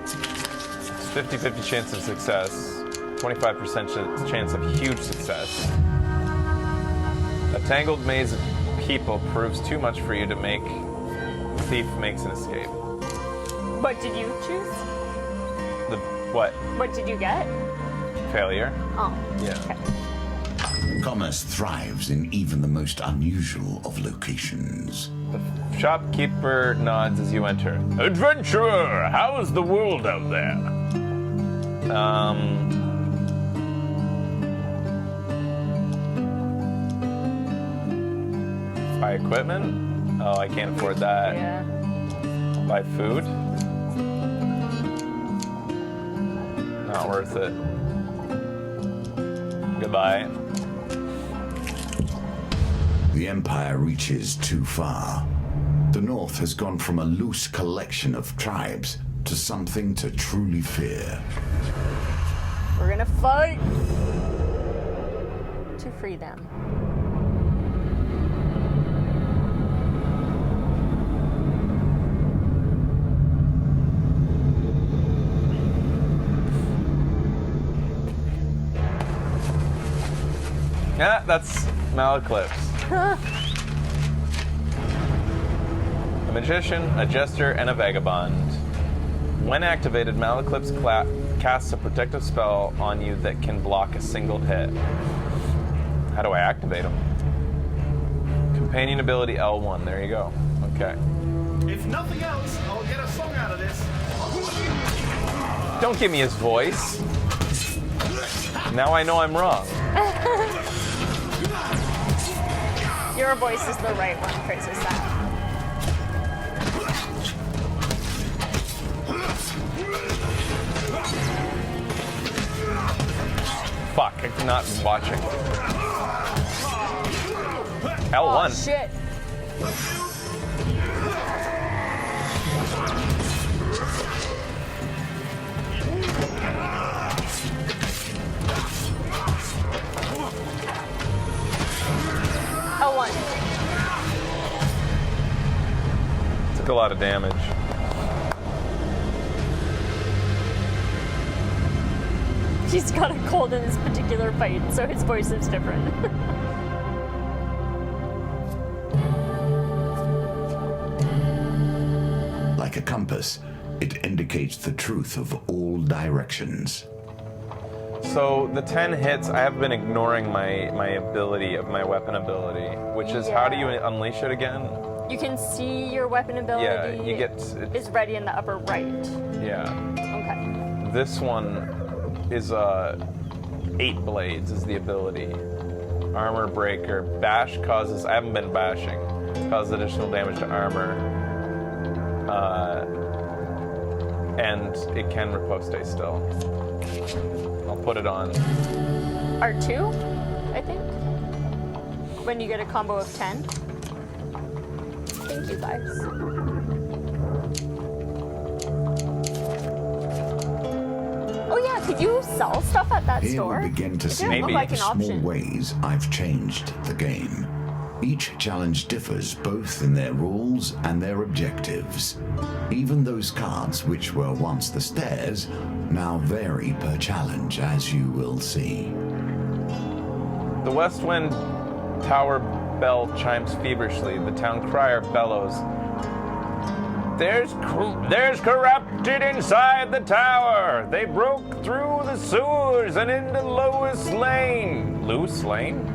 It's 50-50 chance of success, 25% chance of huge success. A tangled maze of people proves too much for you to make. The thief makes an escape. What did you choose? The what? What did you get? Failure? Oh. Yeah. Okay. Commerce thrives in even the most unusual of locations. The shopkeeper nods as you enter. Adventurer, how is the world out there? Buy equipment? Oh, I can't afford that. Yeah. Buy food? Not worth it. Goodbye. The Empire reaches too far. The North has gone from a loose collection of tribes to something to truly fear. We're gonna fight to free them. Yeah, that's Malaclips. A magician, a jester, and a vagabond. When activated, Malaclips casts a protective spell on you that can block a single hit. How do I activate him? Companion ability L1. There you go. Okay. If nothing else, I'll get a song out of this. Don't give me his voice. Now I know I'm wrong. Your voice is the right one, Princess Sam. Fuck, I'm not watching. L1. Oh, shit. L1. Took a lot of damage. He's got a cold in this particular fight, so his voice is different. like a compass. It indicates the truth of all directions. So the 10 hits, I have been ignoring my ability of my weapon ability, which is how do you unleash it again? You can see your weapon ability. Yeah, you get is ready in the upper right. Yeah. Okay. This one is 8 blades is the ability. Armor breaker. Bash causes. I haven't been bashing. Causes additional damage to armor. And it can riposte still. I'll put it on. R2, I think. When you get a combo of 10. Thank you, guys. Oh yeah, could you sell stuff at that Here store? we begin to It see didn't look like the an small option. ways I've changed the game. Each challenge differs both in their rules and their objectives. Even those cards which were once the stairs now vary per challenge, as you will see. The West Wind Tower bell chimes feverishly. The town crier bellows. There's corrupted inside the tower. They broke through the sewers and into Lois Lane. Lois Lane?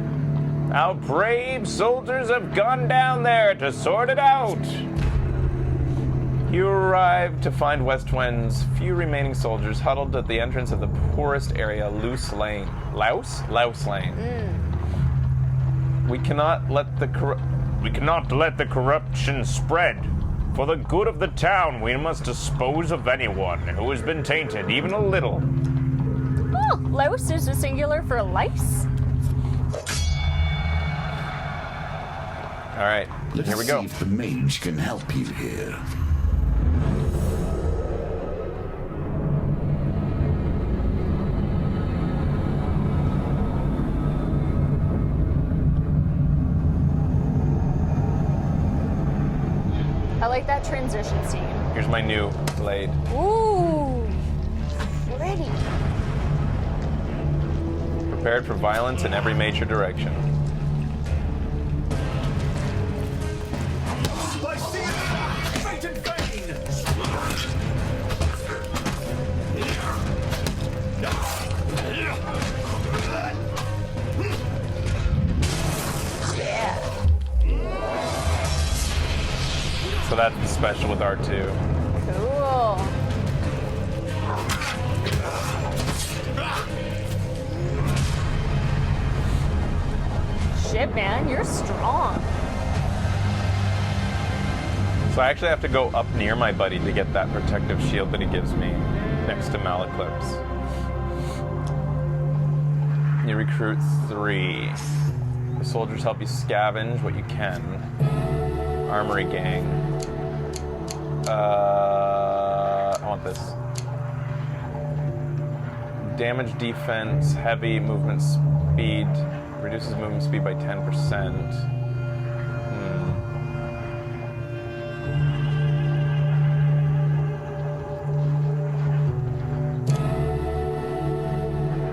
Our brave soldiers have gone down there to sort it out. You arrive to find West Wind's few remaining soldiers huddled at the entrance of the poorest area, Loose Lane. Louse Lane. We cannot let the corruption spread. For the good of the town, we must dispose of anyone who has been tainted, even a little. Oh, louse is a singular for lice. All right, Let here us we go. see if the mage can help you here. I like that transition scene. Here's my new blade. Ooh, pretty. Prepared for violence in every major direction. I see it! Fate and Bane! So that's the special with R2. Cool. Shit, man, you're strong. So I actually have to go up near my buddy to get that protective shield that he gives me next to Malaclips. You recruit 3. The soldiers help you scavenge what you can. Armory gang. I want this. Damage defense, heavy movement speed, reduces movement speed by 10%.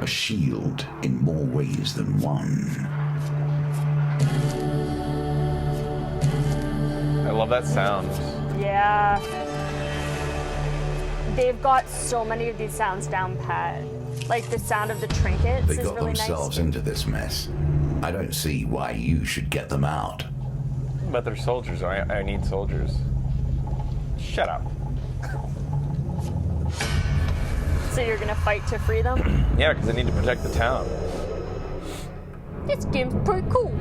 A shield in more ways than one. I love that sound. Yeah. They've got so many of these sounds down pat. Like the sound of the trinkets They is got really themselves nice. into this mess. I don't see why you should get them out. But they're soldiers. I need soldiers. Shut up. So you're gonna fight to free them? Yeah, because I need to protect the town. This game's pretty cool.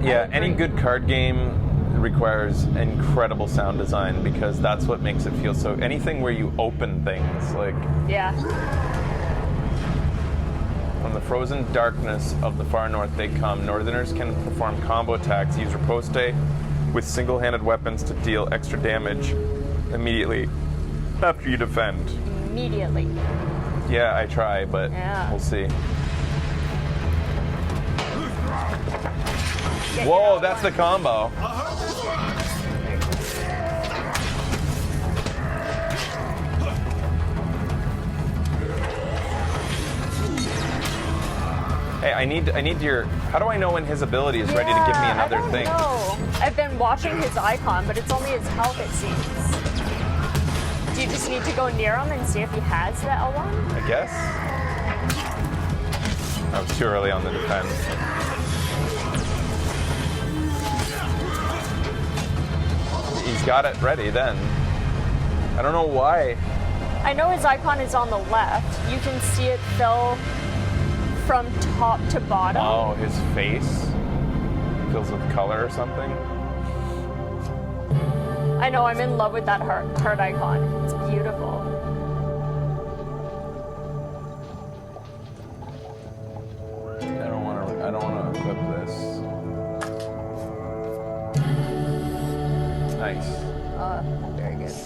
Yeah, any good card game requires incredible sound design because that's what makes it feel so. Anything where you open things, like Yeah. from the frozen darkness of the far north they come, Northerners can perform combo attacks, use riposte with single-handed weapons to deal extra damage immediately after you defend. Immediately. Yeah, I try, but Yeah. we'll see. Get Whoa, your that's the one. combo. Hey, I need your. How do I know when his ability is ready to give me Yeah, another I don't thing? know. I've been watching his icon, but it's only his health, it seems. Do you just need to go near him and see if he has the L1? I guess. I was too early on the defense. He's got it ready then. I don't know why. I know his icon is on the left. You can see it fill from top to bottom. Oh, his face fills with color or something. I know, I'm in love with that heart icon. It's beautiful. I don't want to equip this. Nice. Very good.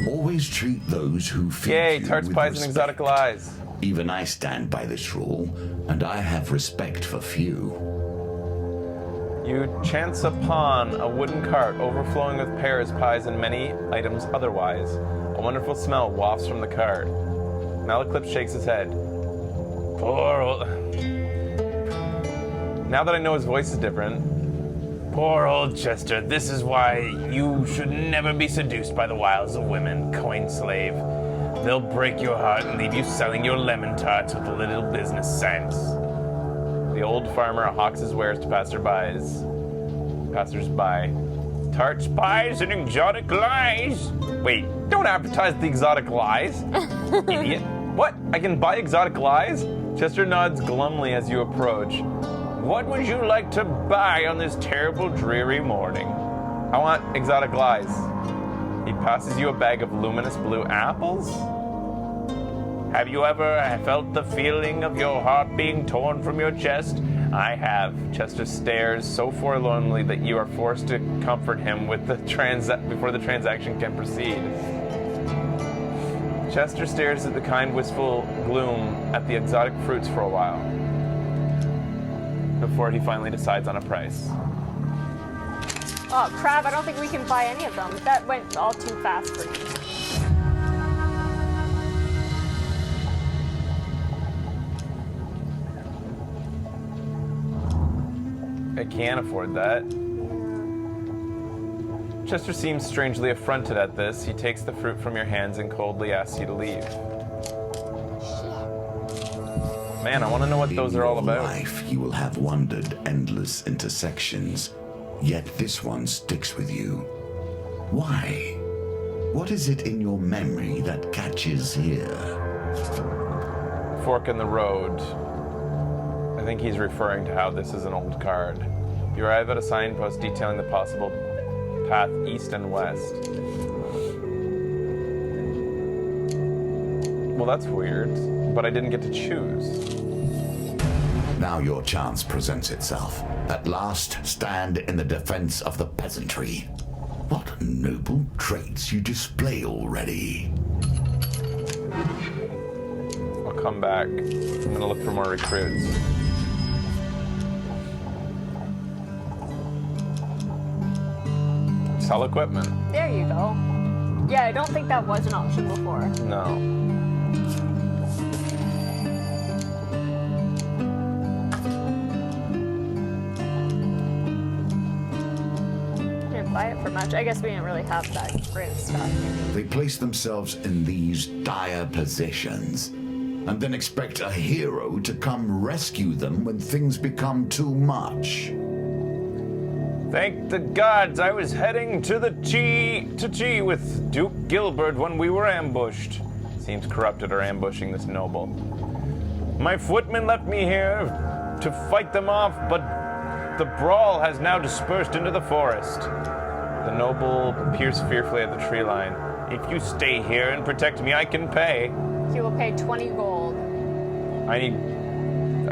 Always treat those who feed Yay, you tarts, with pies, and respect. exotic lies. Even I stand by this rule, and I have respect for few. You chance upon a wooden cart overflowing with pears, pies, and many items otherwise. A wonderful smell wafts from the cart. Malaclips shakes his head. Poor old... Now that I know his voice is different. Poor old Chester, this is why you should never be seduced by the wiles of women, coin slave. They'll break your heart and leave you selling your lemon tarts with little business sense. The old farmer hawks his wares to passers-by. Tarts, pies, and exotic lies. Wait, don't advertise the exotic lies, idiot. What? I can buy exotic lies? Chester nods glumly as you approach. What would you like to buy on this terrible, dreary morning? I want exotic lies. He passes you a bag of luminous blue apples? Have you ever felt the feeling of your heart being torn from your chest? I have. Chester stares so forlornly that you are forced to comfort him with the before the transaction can proceed. Chester stares at the kind, wistful gloom at the exotic fruits for a while, before he finally decides on a price. Oh crap, I don't think we can buy any of them. That went all too fast for me. I can't afford that. Chester seems strangely affronted at this. He takes the fruit from your hands and coldly asks you to leave. Man, I want to know what those are all about. In your life, you will have wandered endless intersections, yet this one sticks with you. Why? What is it in your memory that catches here? Fork in the road. I think he's referring to how this is an old card. You arrive at a signpost detailing the possible path east and west. Well, that's weird, but I didn't get to choose. Now your chance presents itself. At last, stand in the defense of the peasantry. What noble traits you display already. I'll come back. I'm gonna look for more recruits. Sell equipment. There you go. Yeah, I don't think that was an option before. No. Didn't buy it for much. I guess we didn't really have that great of stuff. They place themselves in these dire positions, and then expect a hero to come rescue them when things become too much. Thank the gods, I was heading to the tea with Duke Gilbert when we were ambushed. Seems corrupted or ambushing this noble. My footmen left me here to fight them off, but the brawl has now dispersed into the forest. The noble peers fearfully at the tree line. If you stay here and protect me, I can pay. He will pay 20 gold. I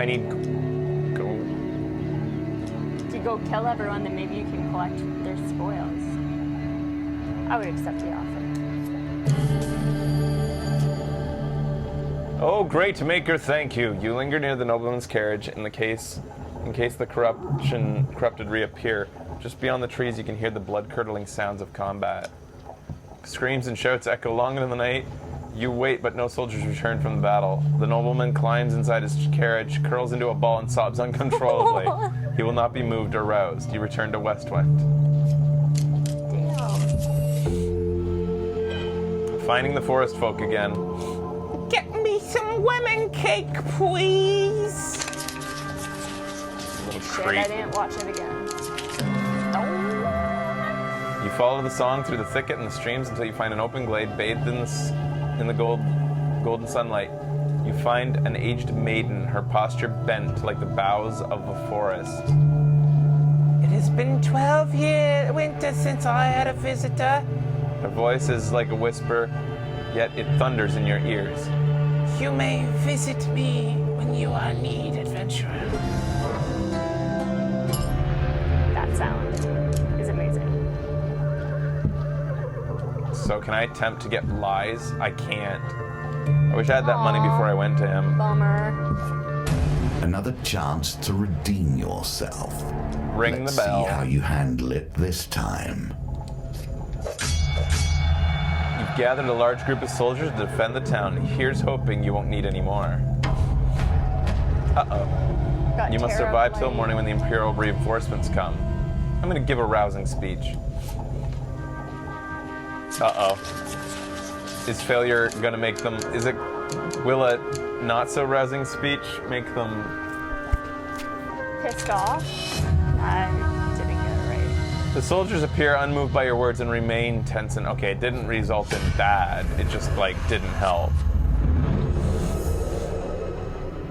need gold. If you go kill everyone, then maybe you can collect their spoils. I would accept the offer. Oh, great maker, thank you. You linger near the nobleman's carriage in case the corrupted reappear. Just beyond the trees, you can hear the blood-curdling sounds of combat. Screams and shouts echo long into the night. You wait, but no soldiers return from the battle. The nobleman climbs inside his carriage, curls into a ball, and sobs uncontrollably. He will not be moved or roused. You return to Westwind. Damn. Finding the forest folk again. Get me some lemon cake, please. Little Shit, creep. I didn't watch it again. You follow the song through the thicket and the streams until you find an open glade bathed in the golden sunlight. You find an aged maiden, her posture bent like the boughs of a forest. It has been 12 winters since I had a visitor. Her voice is like a whisper, yet it thunders in your ears. You may visit me when you are in need, adventurer. That sound is amazing. So can I attempt to get lies? I can't. I wish I had that money before I went to him. Bummer. Another chance to redeem yourself. Ring Let's the bell. see how you handle it this time. You've gathered a large group of soldiers to defend the town. Here's hoping you won't need any more. Uh-oh. Got You must Tara survive till playing. morning when the Imperial reinforcements come. I'm gonna give a rousing speech. Uh-oh. Is failure gonna make them... Will a not-so-rousing speech make them... Pissed off? I didn't get it right. The soldiers appear unmoved by your words and remain tense and... Okay, it didn't result in bad. It just, like, didn't help.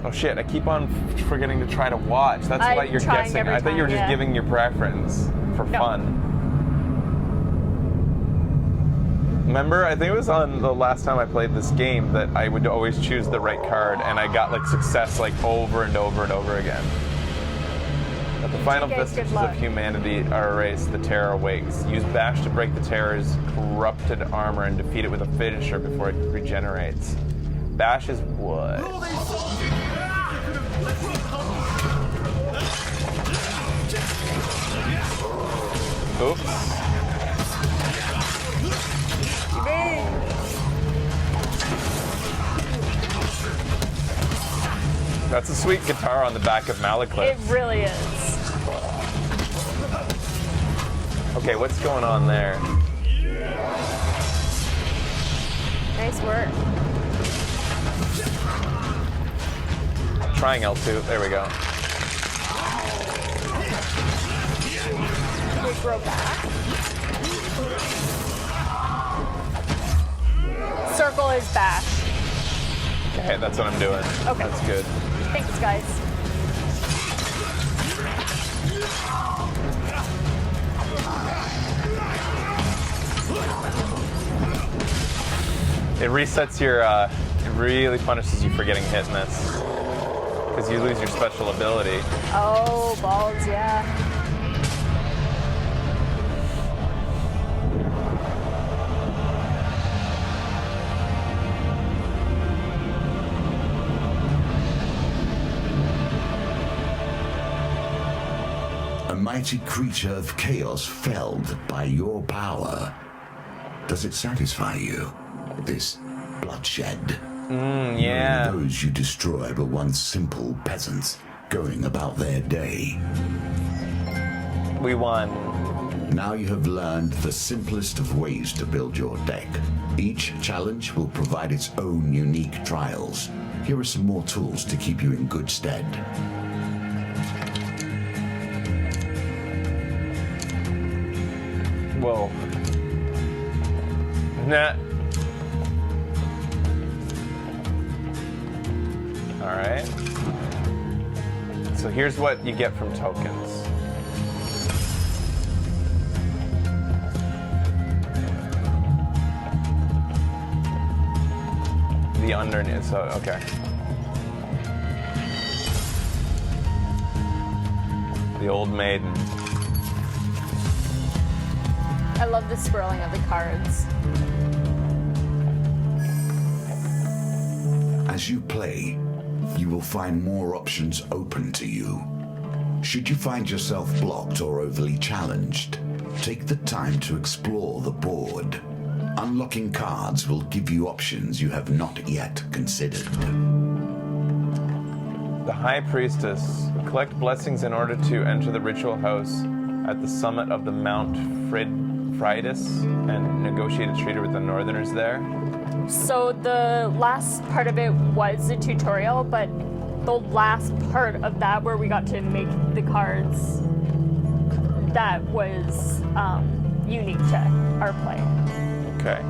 Oh shit, I keep on forgetting to try to watch. That's I'm why you're trying guessing. every I thought you were time, just yeah. giving your preference for No. fun. Remember, I think it was on the last time I played this game that I would always choose the right card, and I got like success like over and over and over again. But the final guys, good vestiges luck. of humanity are erased. The terror awakes. Use Bash to break the terror's corrupted armor and defeat it with a finisher before it regenerates. Bash is what? Oops. That's a sweet guitar on the back of Malaclip. It really is. Okay, what's going on there? Nice work. Trying L2. There we go. We grow back. Circle is bash. Okay, that's what I'm doing. Okay. That's good. Thanks, guys. It resets your, it really punishes you for getting hit in this. Because you lose your special ability. Oh, balls, yeah. A mighty creature of chaos felled by your power. Does it satisfy you, this bloodshed? Yeah. Those you destroyed were once simple peasants going about their day. We won. Now you have learned the simplest of ways to build your deck. Each challenge will provide its own unique trials. Here are some more tools to keep you in good stead. Whoa. Nah. Alright. So here's what you get from tokens. The underneath, so, okay. The old maiden. I love the swirling of the cards. As you play, you will find more options open to you. Should you find yourself blocked or overly challenged, take the time to explore the board. Unlocking cards will give you options you have not yet considered. The High Priestess. Collect blessings in order to enter the ritual house at the summit of the Mount Fridas and negotiate a treaty with the Northerners there? So the last part of it was a tutorial, but the last part of that where we got to make the cards, that was unique to our play. Okay.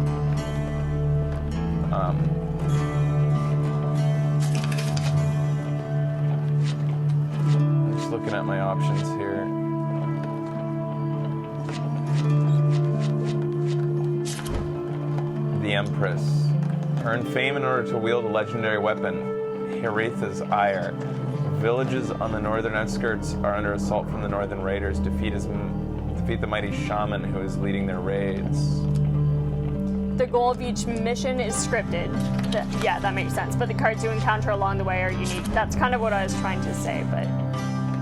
Just looking at my options here. The Empress. Earn fame in order to wield a legendary weapon, Heretha's Ire. Villages on the northern outskirts are under assault from the northern raiders. Defeat the mighty shaman who is leading their raids. The goal of each mission is scripted. Yeah, that makes sense. But the cards you encounter along the way are unique. That's kind of what I was trying to say, but...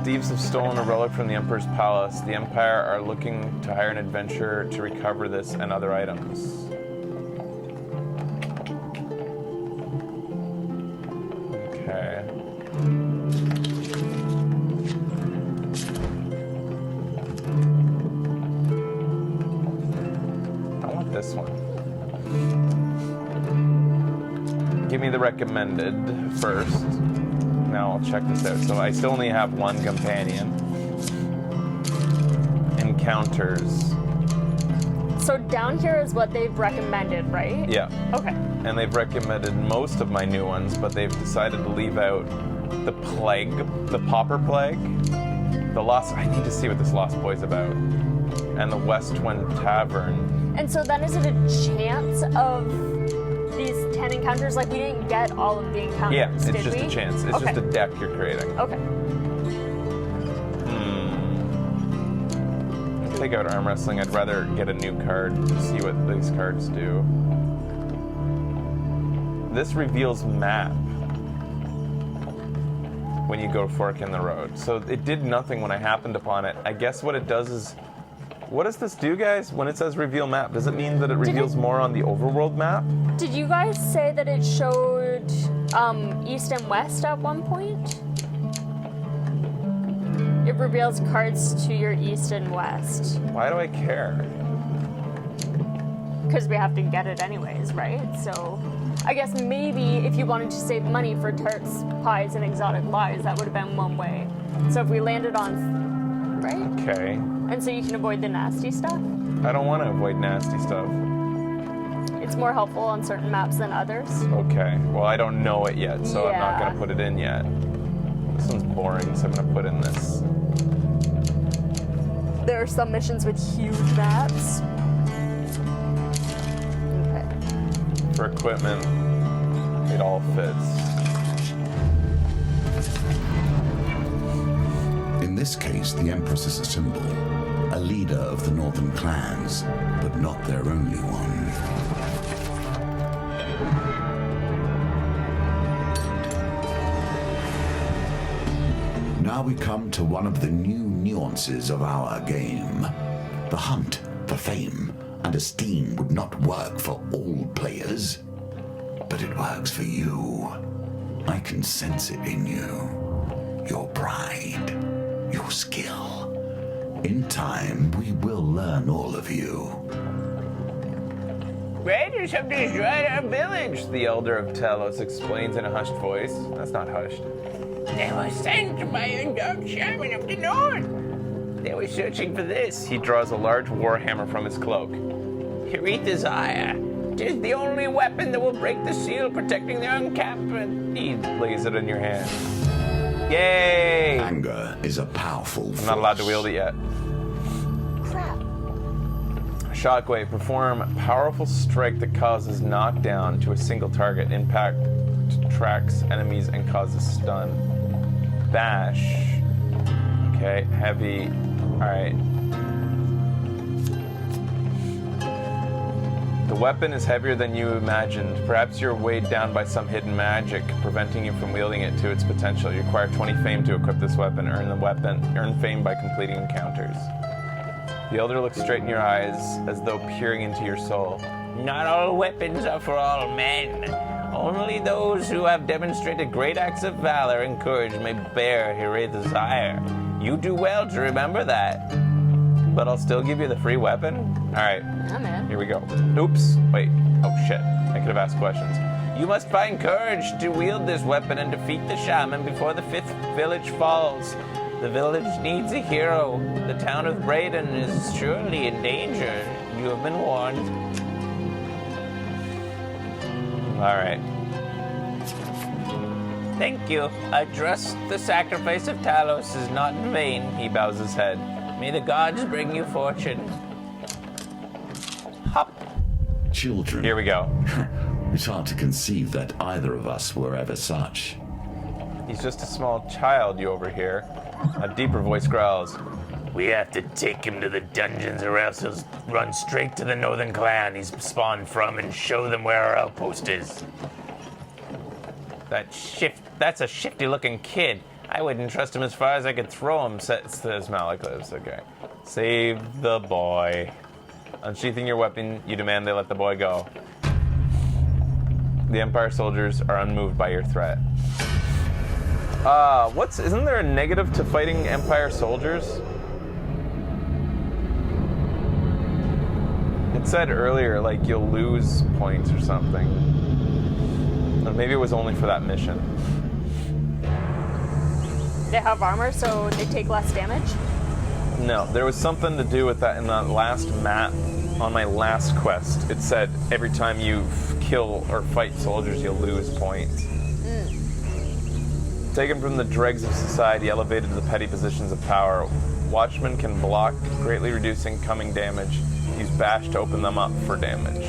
Thieves have stolen a relic from the Emperor's palace. The Empire are looking to hire an adventurer to recover this and other items. Okay. I want this one. Give me the recommended first. Now I'll check this out. So I still only have one companion. Encounters. So down here is what they've recommended, right? Yeah. Okay. And they've recommended most of my new ones, but they've decided to leave out the plague, the pauper plague, the lost. I need to see what this Lost Boy's about, and the West Wind Tavern. And so then is it a chance of these 10 encounters? Like, we didn't get all of the encounters, Yeah, it's did just we? a chance. It's Okay. just a deck you're creating. Okay. Take out arm wrestling. I'd rather get a new card to see what these cards do. This reveals map when you go fork in the road. So it did nothing when I happened upon it. I guess what it does is, what does this do, guys? When it says reveal map, does it mean that it reveals more on the overworld map? Did you guys say that it showed east and west at one point? It reveals cards to your east and west. Why do I care? Because we have to get it anyways, right? So I guess maybe if you wanted to save money for tarts, pies, and exotic lies, that would have been one way. So if we landed on, right? Okay. And so you can avoid the nasty stuff. I don't want to avoid nasty stuff. It's more helpful on certain maps than others. Okay. Well, I don't know it yet, so I'm not Yeah. going to put it in yet. This one's boring, so I'm going to put in this. There are some missions with huge maps. Okay. For equipment, it all fits. In this case, the Empress is a symbol, a leader of the northern clans, but not their only one. Now we come to one of the new nuances of our game. The hunt for fame and esteem would not work for all players, but it works for you. I can sense it in you. Your pride, your skill. In time, we will learn all of you. Raiders have destroyed our village, the elder of Talos explains in a hushed voice. That's not hushed. They were sent by a dark shaman of the north. They were searching for this. He draws a large warhammer from his cloak. Heretha's Ire. Tis the only weapon that will break the seal protecting their encampment. He lays it in your hand. Yay! Anger is a powerful force. I'm not allowed to wield it yet. Crap. Shockwave. Perform powerful strike that causes knockdown to a single target. Impact tracks enemies and causes stun. Bash. Okay, heavy. Alright. The weapon is heavier than you imagined. Perhaps you're weighed down by some hidden magic, preventing you from wielding it to its potential. You acquire 20 fame to equip this weapon. Earn fame by completing encounters. The elder looks straight in your eyes, as though peering into your soul. Not all weapons are for all men. Only those who have demonstrated great acts of valor and courage may bear Heretha's Ire. You do well to remember that. but I'll still give you the free weapon? Alright, Yeah, man. here we go. Oops, wait. Oh shit, I could have asked questions. You must find courage to wield this weapon and defeat the shaman before the 5th village falls. The village needs a hero. The town of Braden is surely in danger. You have been warned. Alright. Thank you. I trust the sacrifice of Talos is not in vain. He bows his head. May the gods bring you fortune. Hop. Children. Here we go. It's hard to conceive that either of us were ever such. He's just a small child, you overhear. A deeper voice growls. We have to take him to the dungeons or else he'll run straight to the northern clan he's spawned from and show them where our outpost is. That's a shifty-looking kid. I wouldn't trust him as far as I could throw him, says Malaklips. Okay. Save the boy. Unsheathing your weapon, you demand they let the boy go. The Empire soldiers are unmoved by your threat. Isn't there a negative to fighting Empire soldiers? It said earlier, like, you'll lose points or something. Or maybe it was only for that mission. They have armor, so they take less damage? No, there was something to do with that in that last map on my last quest. It said every time you kill or fight soldiers, you'll lose points. Taken from the dregs of society, elevated to the petty positions of power, watchmen can block, greatly reducing coming damage. Use bash to open them up for damage.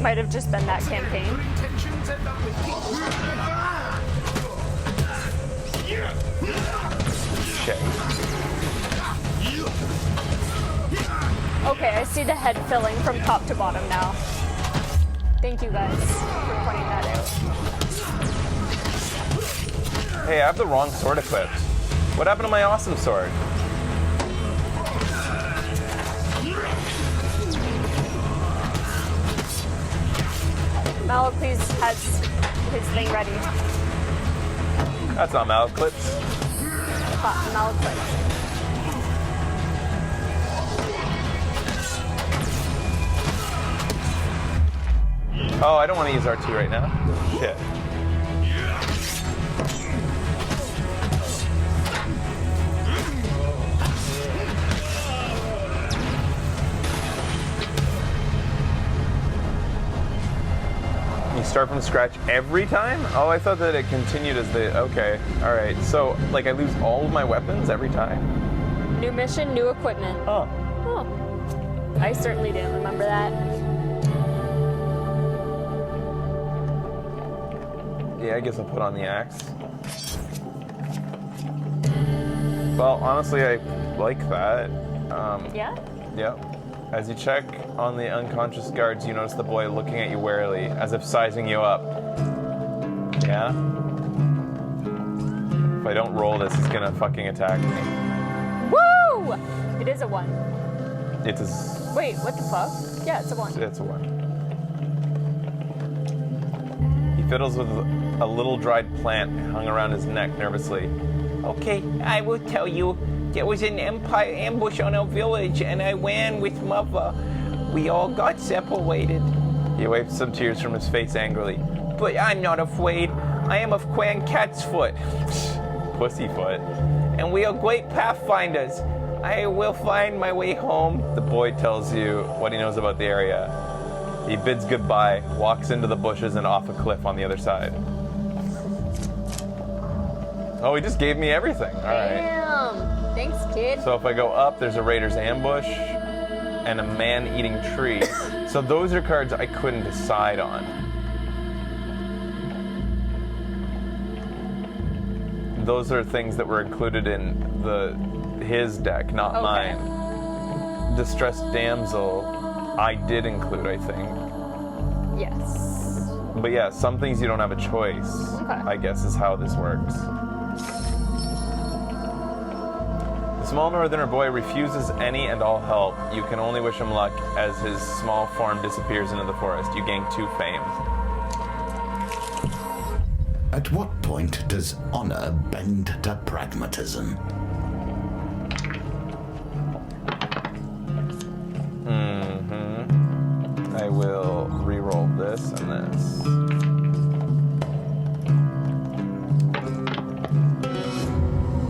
Might have just been that campaign. Intentions end up with Shit. Okay, I see the head filling from top to bottom now. Thank you guys for pointing that out. Hey, I have the wrong sword equipped. What happened to my awesome sword? Malaklips has his thing ready. That's not Malaklips. Malaklips. Oh, I don't want to use R2 right now. Shit. You start from scratch every time? Oh, I thought that it continued as the... Okay, alright. So, like, I lose all of my weapons every time? New mission, new equipment. Oh. Oh. I certainly didn't remember that. Yeah, I guess I'll put on the axe. Well, honestly, I like that. Yeah? Yep. As you check on the unconscious guards, you notice the boy looking at you warily, as if sizing you up. Yeah? If I don't roll this, he's gonna fucking attack me. Woo! It is a 1. It's a... Wait, what the fuck? Yeah, it's a 1. It's a 1. He fiddles with a little dried plant hung around his neck nervously. Okay, I will tell you. There was an Empire ambush on our village, and I ran with Mother. We all got separated. He wiped some tears from his face angrily. But I'm not afraid. I am of Clan Catsfoot. Pussyfoot. And we are great pathfinders. I will find my way home. The boy tells you what he knows about the area. He bids goodbye, walks into the bushes and off a cliff on the other side. Oh, he just gave me everything. All right. Damn. Thanks, kid. So if I go up, there's a raider's ambush and a man-eating tree. So those are cards I couldn't decide on. Those are things that were included in his deck, not Okay. mine. Distressed damsel, I did include, I think. Yes. But yeah, some things you don't have a choice, Okay. I guess is how this works. The small northerner boy refuses any and all help. You can only wish him luck as his small form disappears into the forest. You gain 2 fame. At what point does honor bend to pragmatism? this and this.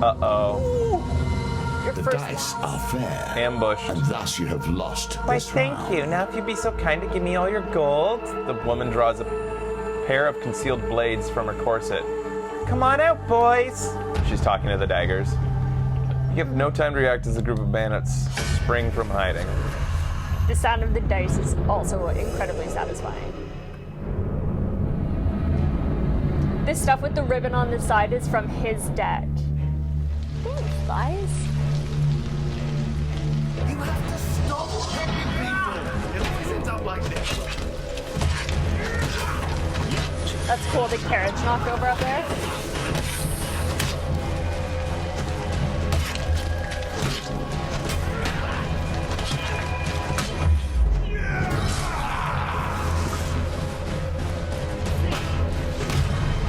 Uh-oh. Your The first dice are fair. Ambushed. And thus you have lost Why, this thank round. you. Now, if you'd be so kind to give me all your gold. The woman draws a pair of concealed blades from her corset. Come on out, boys. She's talking to the daggers. You have no time to react as a group of bandits spring from hiding. The sound of the dice is also incredibly satisfying. This stuff with the ribbon on the side is from his deck. Thanks, guys. You have to stop helping people. It always ends up like this. That's cool, the carriage knocked over up there.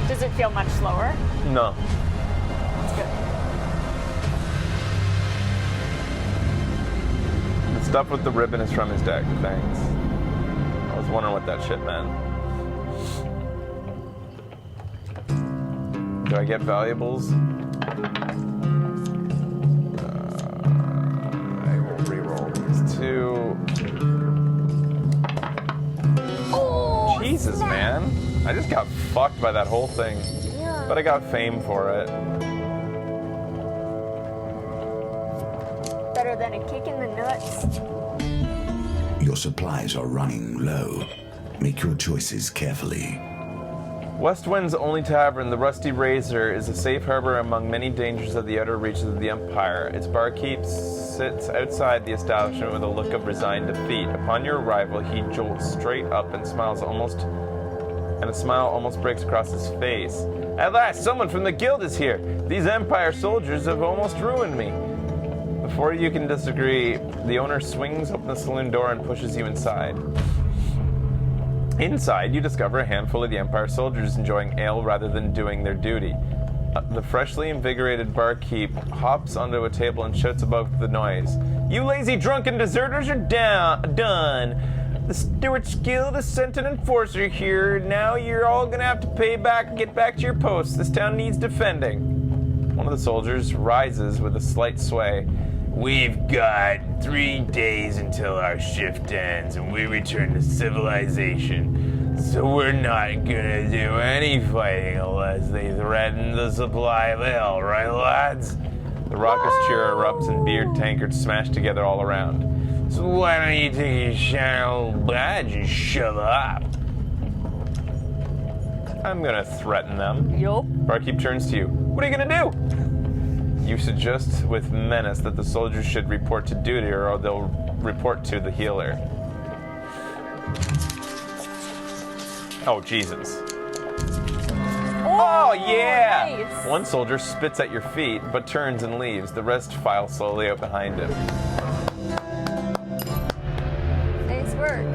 Does it feel much slower? No. That's good. The stuff with the ribbon is from his deck. Thanks. I was wondering what that shit meant. Do I get valuables? I will re-roll these two. Oh, Jesus, snap. man. I just got fucked by that whole thing. Yeah. But I got fame for it. Better than a kick in the nuts. Your supplies are running low. Make your choices carefully. Westwind's only tavern, the Rusty Razor, is a safe harbor among many dangers of the outer reaches of the Empire. Its barkeep sits outside the establishment with a look of resigned defeat. Upon your arrival, he jolts straight up and a smile almost breaks across his face. At last, someone from the guild is here. These Empire soldiers have almost ruined me. Before you can disagree, the owner swings open the saloon door and pushes you inside. Inside, you discover a handful of the Empire soldiers enjoying ale rather than doing their duty. The freshly invigorated barkeep hops onto a table and shouts above the noise. You lazy drunken deserters are done. The Stewart's Guild has sent an enforcer here. Now you're all gonna have to pay back and get back to your posts. This town needs defending. One of the soldiers rises with a slight sway. We've got 3 days until our shift ends and we return to civilization. So we're not gonna do any fighting unless they threaten the supply of ale, right, lads? The raucous cheer erupts and beer tankards smash together all around. So why don't you take your shiny old badge and shut up? I'm gonna threaten them. Yup. Barkeep turns to you. What are you gonna do? You suggest with menace that the soldiers should report to duty or they'll report to the healer. Oh, Jesus. Oh, yeah! nice. One soldier spits at your feet, but turns and leaves. The rest file slowly out behind him. Nice work.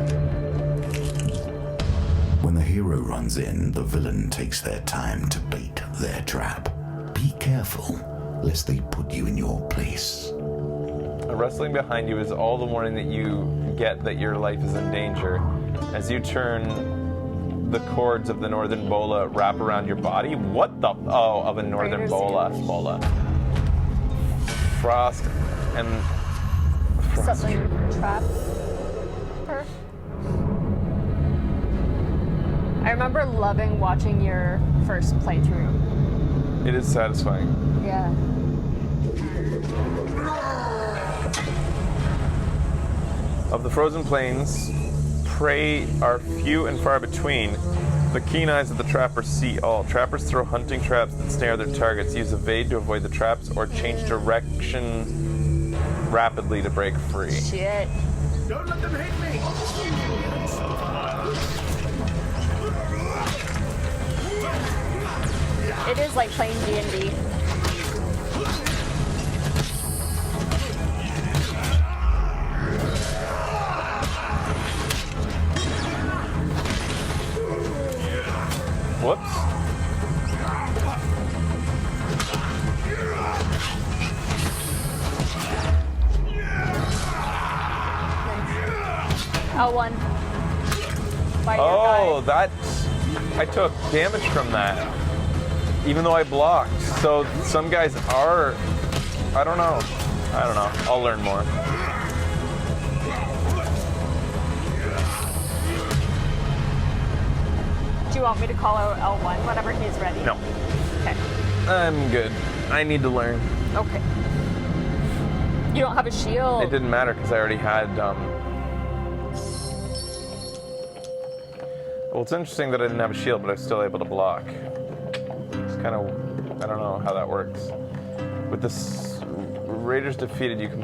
When the hero runs in, the villain takes their time to bait their trap. Be careful, lest they put you in your place. A rustling behind you is all the warning that you get that your life is in danger. As you turn, the cords of the northern bola wrap around your body. What the? Oh, of a northern Raiders bola. damage. Bola. Frost and... Something trap her. I remember loving watching your first playthrough. It is satisfying. Yeah. Of the frozen plains, prey are few and far between. The keen eyes of the trappers see all. Trappers throw hunting traps that snare their targets, use evade to avoid the traps, or change direction rapidly to break free. Shit. Don't let them hit me. It is like playing D&D. Whoops. L1. by your Oh, guy. I took damage from that, even though I blocked. So some guys are, I don't know. I'll learn more. Do you want me to call out L1 whenever he's ready? No, Okay. I'm good. I need to learn. Okay. You don't have a shield. It didn't matter because I already had. Well, it's interesting that I didn't have a shield, but I was still able to block. It's kind of, I don't know how that works. With this raiders defeated, you can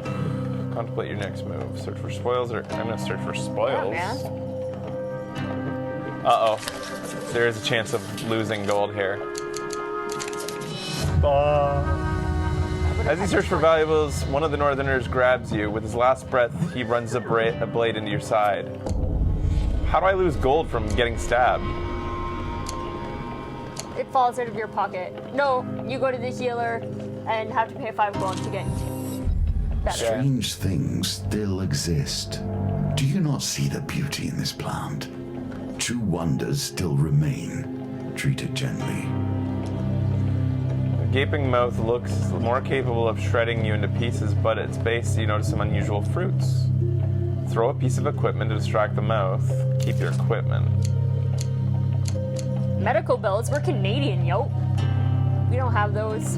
contemplate your next move. Search for spoils, or I'm gonna search for spoils. Yeah, man. Uh oh, there is a chance of losing gold here. As you search for valuables, one of the northerners grabs you. With his last breath, he runs a blade into your side. How do I lose gold from getting stabbed? It falls out of your pocket. No, you go to the healer and have to pay 5 gold to get better. Strange things still exist. Do you not see the beauty in this plant? True wonders still remain. Treat it gently. The gaping mouth looks more capable of shredding you into pieces, but at its base you notice some unusual fruits. Throw a piece of equipment to distract the mouth. Keep your equipment. Medical bills, we're Canadian, yo. We don't have those.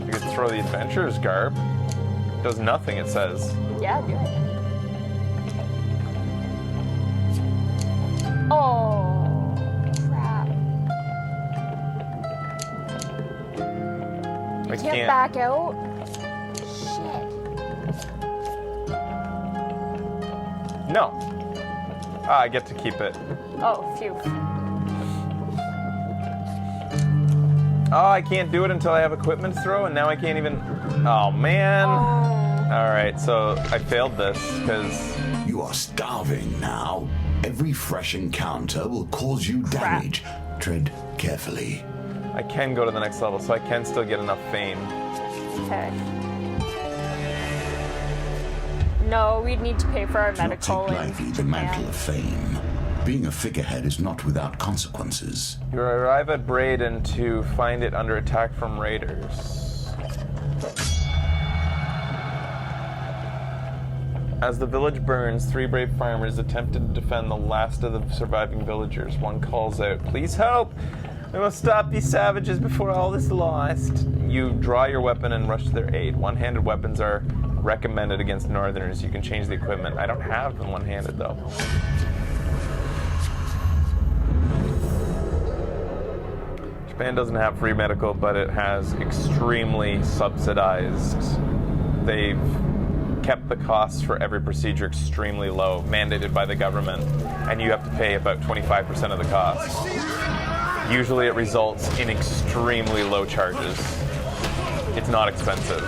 You could throw the adventurer's garb. Does nothing, it says. Yeah, do it. Oh, crap. I Can't back out? Shit. No. I get to keep it. Oh, phew. Oh, I can't do it until I have equipment to throw, and now I can't even. Oh, man. Oh. Alright, so I failed this, because. You are starving now. Every fresh encounter will cause you damage. Tread carefully. I can go to the next level, so I can still get enough fame. Okay. No, we'd need to pay for our Do not medical. take lightly the mantle of fame. Being a figurehead is not without consequences. You arrive at Braden to find it under attack from raiders. As the village burns, 3 brave farmers attempted to defend the last of the surviving villagers. One calls out, "Please help! We must stop these savages before all is lost." You draw your weapon and rush to their aid. One-handed weapons are recommended against northerners. You can change the equipment. I don't have the one-handed though. Japan doesn't have free medical, but it has extremely subsidized. They've kept the costs for every procedure extremely low, mandated by the government, and you have to pay about 25% of the cost. Usually it results in extremely low charges. It's not expensive,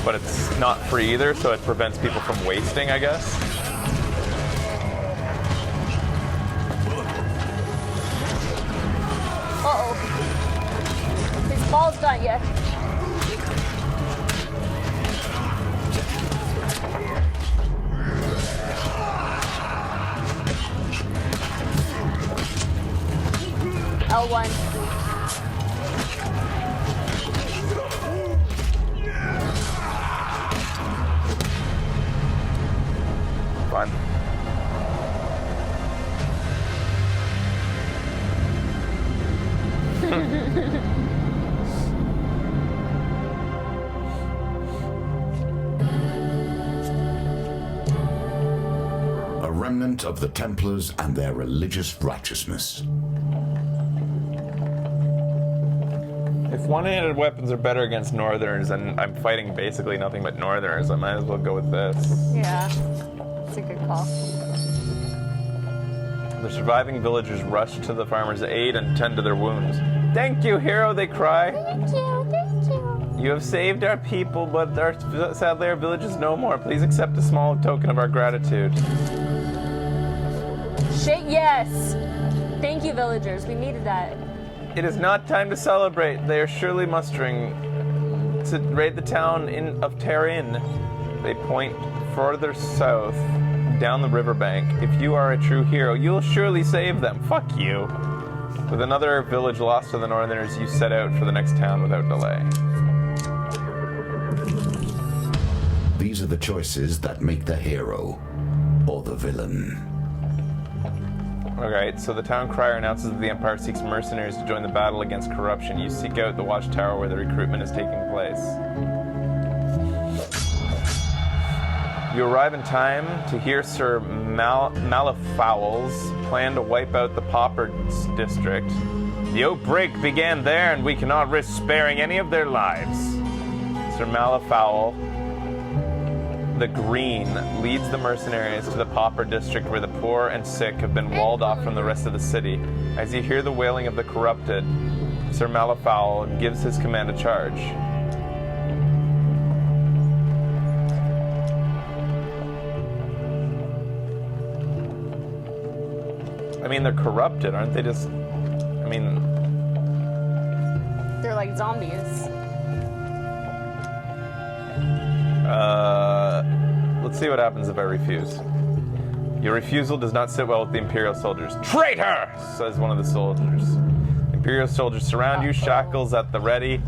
but it's not free either, so it prevents people from wasting, I guess. Uh-oh. His ball's not yet. L1. Fine. A remnant of the Templars and their religious righteousness. If one-handed weapons are better against northerners, and I'm fighting basically nothing but northerners, I might as well go with this. Yeah. That's a good call. The surviving villagers rush to the farmers' aid and tend to their wounds. "Thank you, hero," they cry. Thank you, thank you. "You have saved our people, but sadly our village is no more. Please accept a small token of our gratitude." Shit, yes. Thank you, villagers. We needed that. "It is not time to celebrate. They are surely mustering to raid the town of Terrin." They point further south. down the riverbank. If you are a true hero, you'll surely save them. Fuck you. With another village lost to the northerners, you set out for the next town without delay. These are the choices that make the hero or the villain. Alright, so the town crier announces that the Empire seeks mercenaries to join the battle against corruption. You seek out the watchtower where the recruitment is taking place. You arrive in time to hear Sir Malifaule's plan to wipe out the Pauper district. The outbreak began there, and we cannot risk sparing any of their lives. Sir Malifaule, the Green, leads the mercenaries to the Pauper district where the poor and sick have been walled off from the rest of the city. As you hear the wailing of the corrupted, Sir Malifaule gives his command to charge. I mean, they're corrupted, aren't they? Just, I mean, They're like zombies. Let's see what happens if I refuse. Your refusal does not sit well with the Imperial soldiers. Traitor! Says one of the soldiers. Imperial soldiers surround you, shackles at the ready.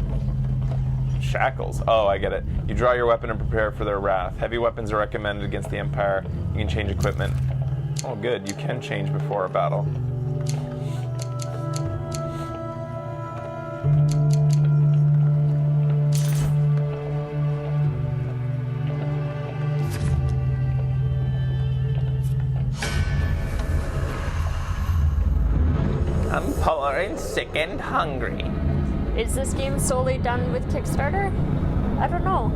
Shackles? Oh, I get it. You draw your weapon and prepare for their wrath. Heavy weapons are recommended against the Empire. You can change equipment. Oh, good. You can change before a battle. I'm poor and sick and hungry. Is this game solely done with Kickstarter? I don't know.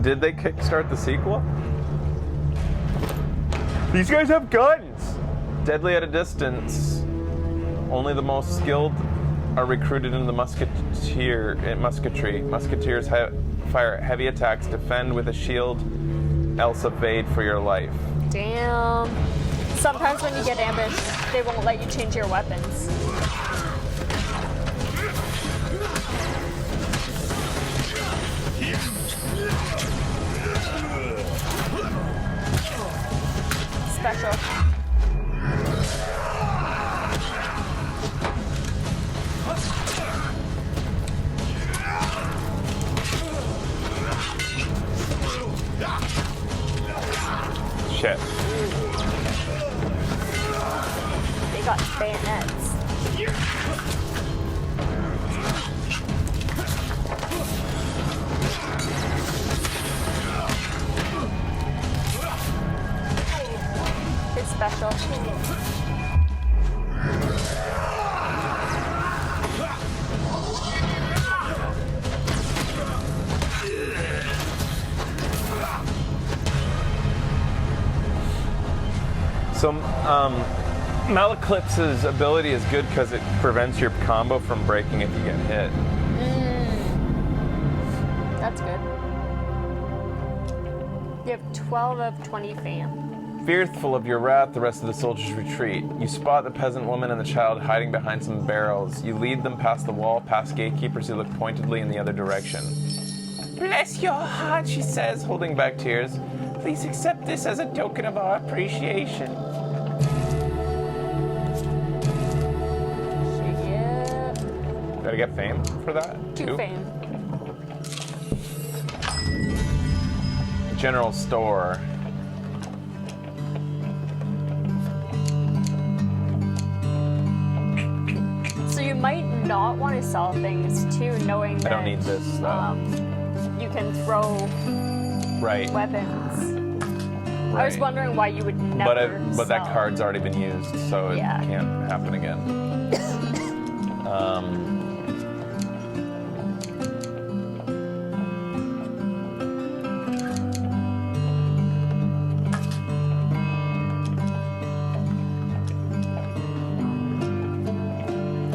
Did they kickstart the sequel? These guys have guns! Deadly at a distance. Only the most skilled are recruited into the musketry. Musketeers fire heavy attacks, defend with a shield, else evade for your life. Damn. Sometimes when you get ambushed, they won't let you change your weapons. Special. Shit. They got bayonets. It's special. So, Malaclipse's ability is good because it prevents your combo from breaking if you get hit. That's good. You have 12 of 20 fame. Fearful of your wrath, the rest of the soldiers retreat. You spot the peasant woman and the child hiding behind some barrels. You lead them past the wall, past gatekeepers who look pointedly in the other direction. Bless your heart, she says, holding back tears. Please accept this as a token of our appreciation. Yeah. Did I get fame for that? 2 fame. General store. So you might not want to sell things too, knowing that I don't need this though. You can throw Right. weapons. Right. I was wondering why you would never But that sell. card's already been used, so it Yeah. can't happen again.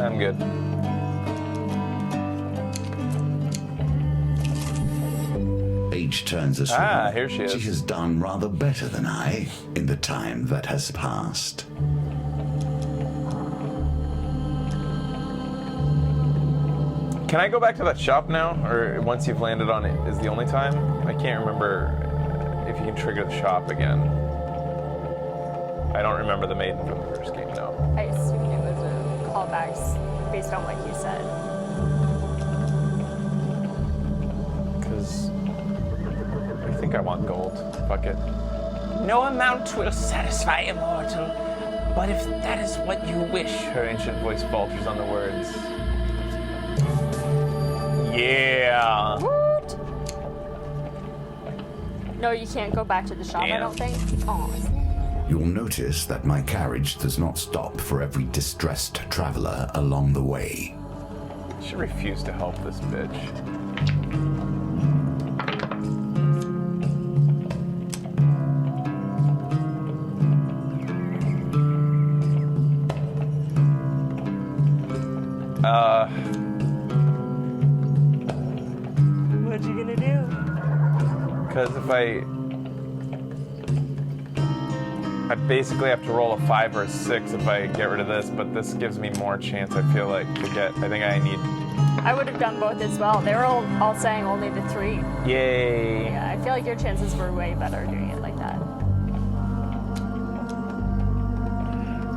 I'm good. Age turns us around. Here she is. She has done rather better than I in the time that has passed. Can I go back to that shop now? Or once you've landed on it is the only time? I can't remember if you can trigger the shop again. I don't remember the maiden from the first game, no. I assumed it was a callbacks based on what you said. Because I think I want gold. Fuck it. No amount will satisfy a mortal, but if that is what you wish. Her ancient voice falters on the words. Yeah. What? No, you can't go back to the shop, I Damn. don't think. Oh, You'll notice that my carriage does not stop for every distressed traveler along the way. She refused to help this bitch. what you gonna do? Because if I basically have to roll a 5 or a 6 if I get rid of this, but this gives me more chance, I feel like, to get, I think I need... I would have done both as well. They were all saying only the 3. Yay! Yeah, I feel like your chances were way better doing it like that.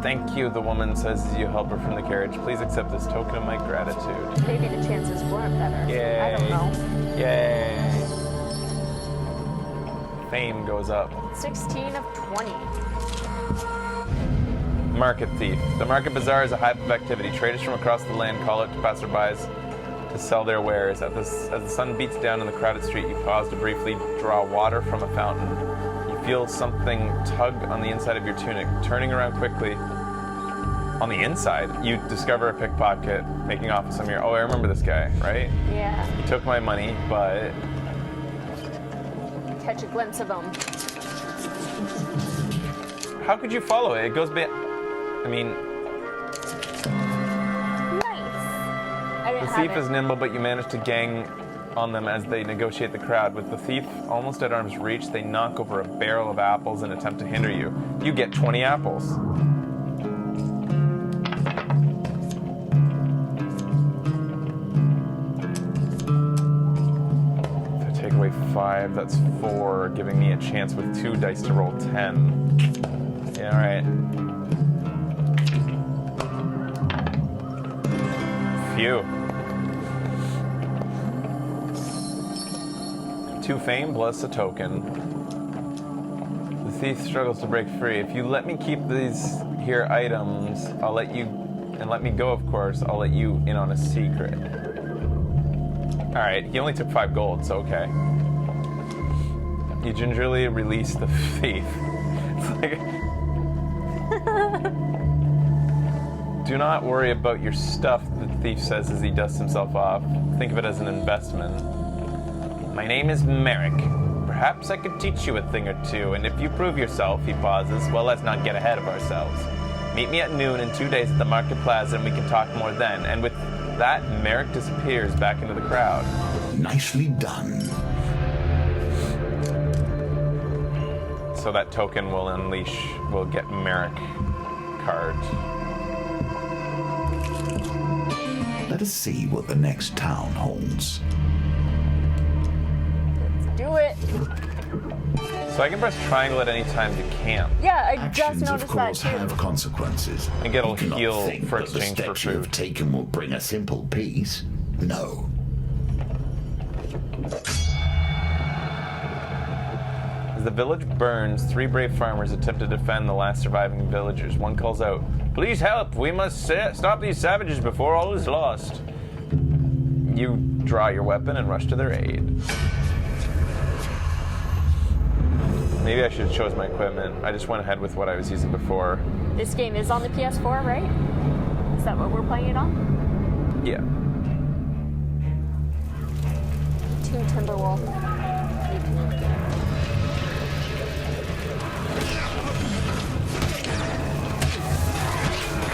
Thank you, the woman says as you help her from the carriage. Please accept this token of my gratitude. Maybe the chances weren't better. Yay! I don't know. Yay! Fame goes up. 16 of 20. Market thief. The market bazaar is a hive of activity. Traders from across the land call out to passerbys to sell their wares. As the sun beats down on the crowded street, you pause to briefly draw water from a fountain. You feel something tug on the inside of your tunic. Turning around quickly, on the inside, you discover a pickpocket making off with some of your... Oh, I remember this guy, right? Yeah. He took my money, but... Catch a glimpse of them. How could you follow it? It goes back... I mean... Nice. I didn't The have thief it. is nimble, but you manage to gang on them as they negotiate the crowd. With the thief almost at arm's reach, they knock over a barrel of apples and attempt to hinder you. You get 20 apples. If I take away 5, that's 4, giving me a chance with 2 dice to roll 10. Yeah, alright. Phew. 2 fame plus a token. The thief struggles to break free. If you let me keep these here items, I'll let you, and let me go, of course, I'll let you in on a secret. Alright, he only took 5 gold, so okay. You gingerly release the thief. It's like... Do not worry about your stuff, the thief says as he dusts himself off. Think of it as an investment. My name is Merrick. Perhaps I could teach you a thing or two, and if you prove yourself, he pauses, well, let's not get ahead of ourselves. Meet me at noon in 2 days at the Market Plaza, and we can talk more then. And with that, Merrick disappears back into the crowd. Nicely done. So that token will get Merrick card. Let us see what the next town holds. Do it. So I can press triangle at any time to camp. Yeah, I just Actions, of noticed that course, too. have consequences. And get a You cannot heal think for that the exchange for steps you have food. taken will bring a simple peace. No. As the village burns, 3 brave farmers attempt to defend the last surviving villagers. One calls out, "Please help! We must stop these savages before all is lost." You draw your weapon and rush to their aid. Maybe I should have chose my equipment. I just went ahead with what I was using before. This game is on the PS4, right? Is that what we're playing it on? Yeah. Team Timberwolf.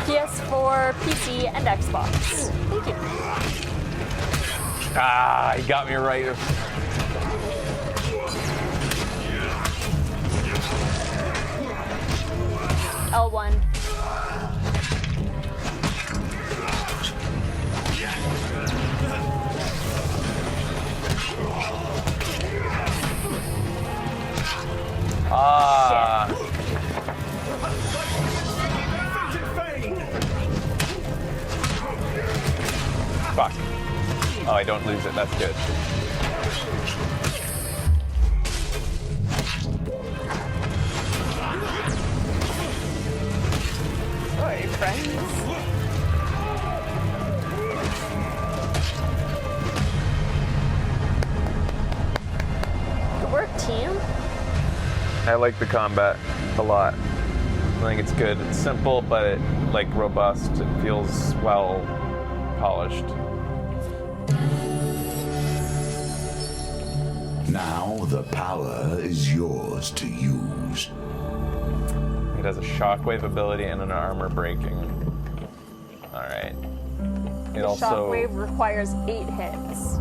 PS4, PC, and Xbox. Thank you. Ah, he got me right. L1. Fuck. Oh, I don't lose it. That's good. Sorry, friends. Good work, team. I like the combat a lot. I think it's good. It's simple, but it, like, robust. It feels well polished. Now the power is yours to use. It has a shockwave ability and an armor breaking. Alright. It also... Shockwave requires 8 hits.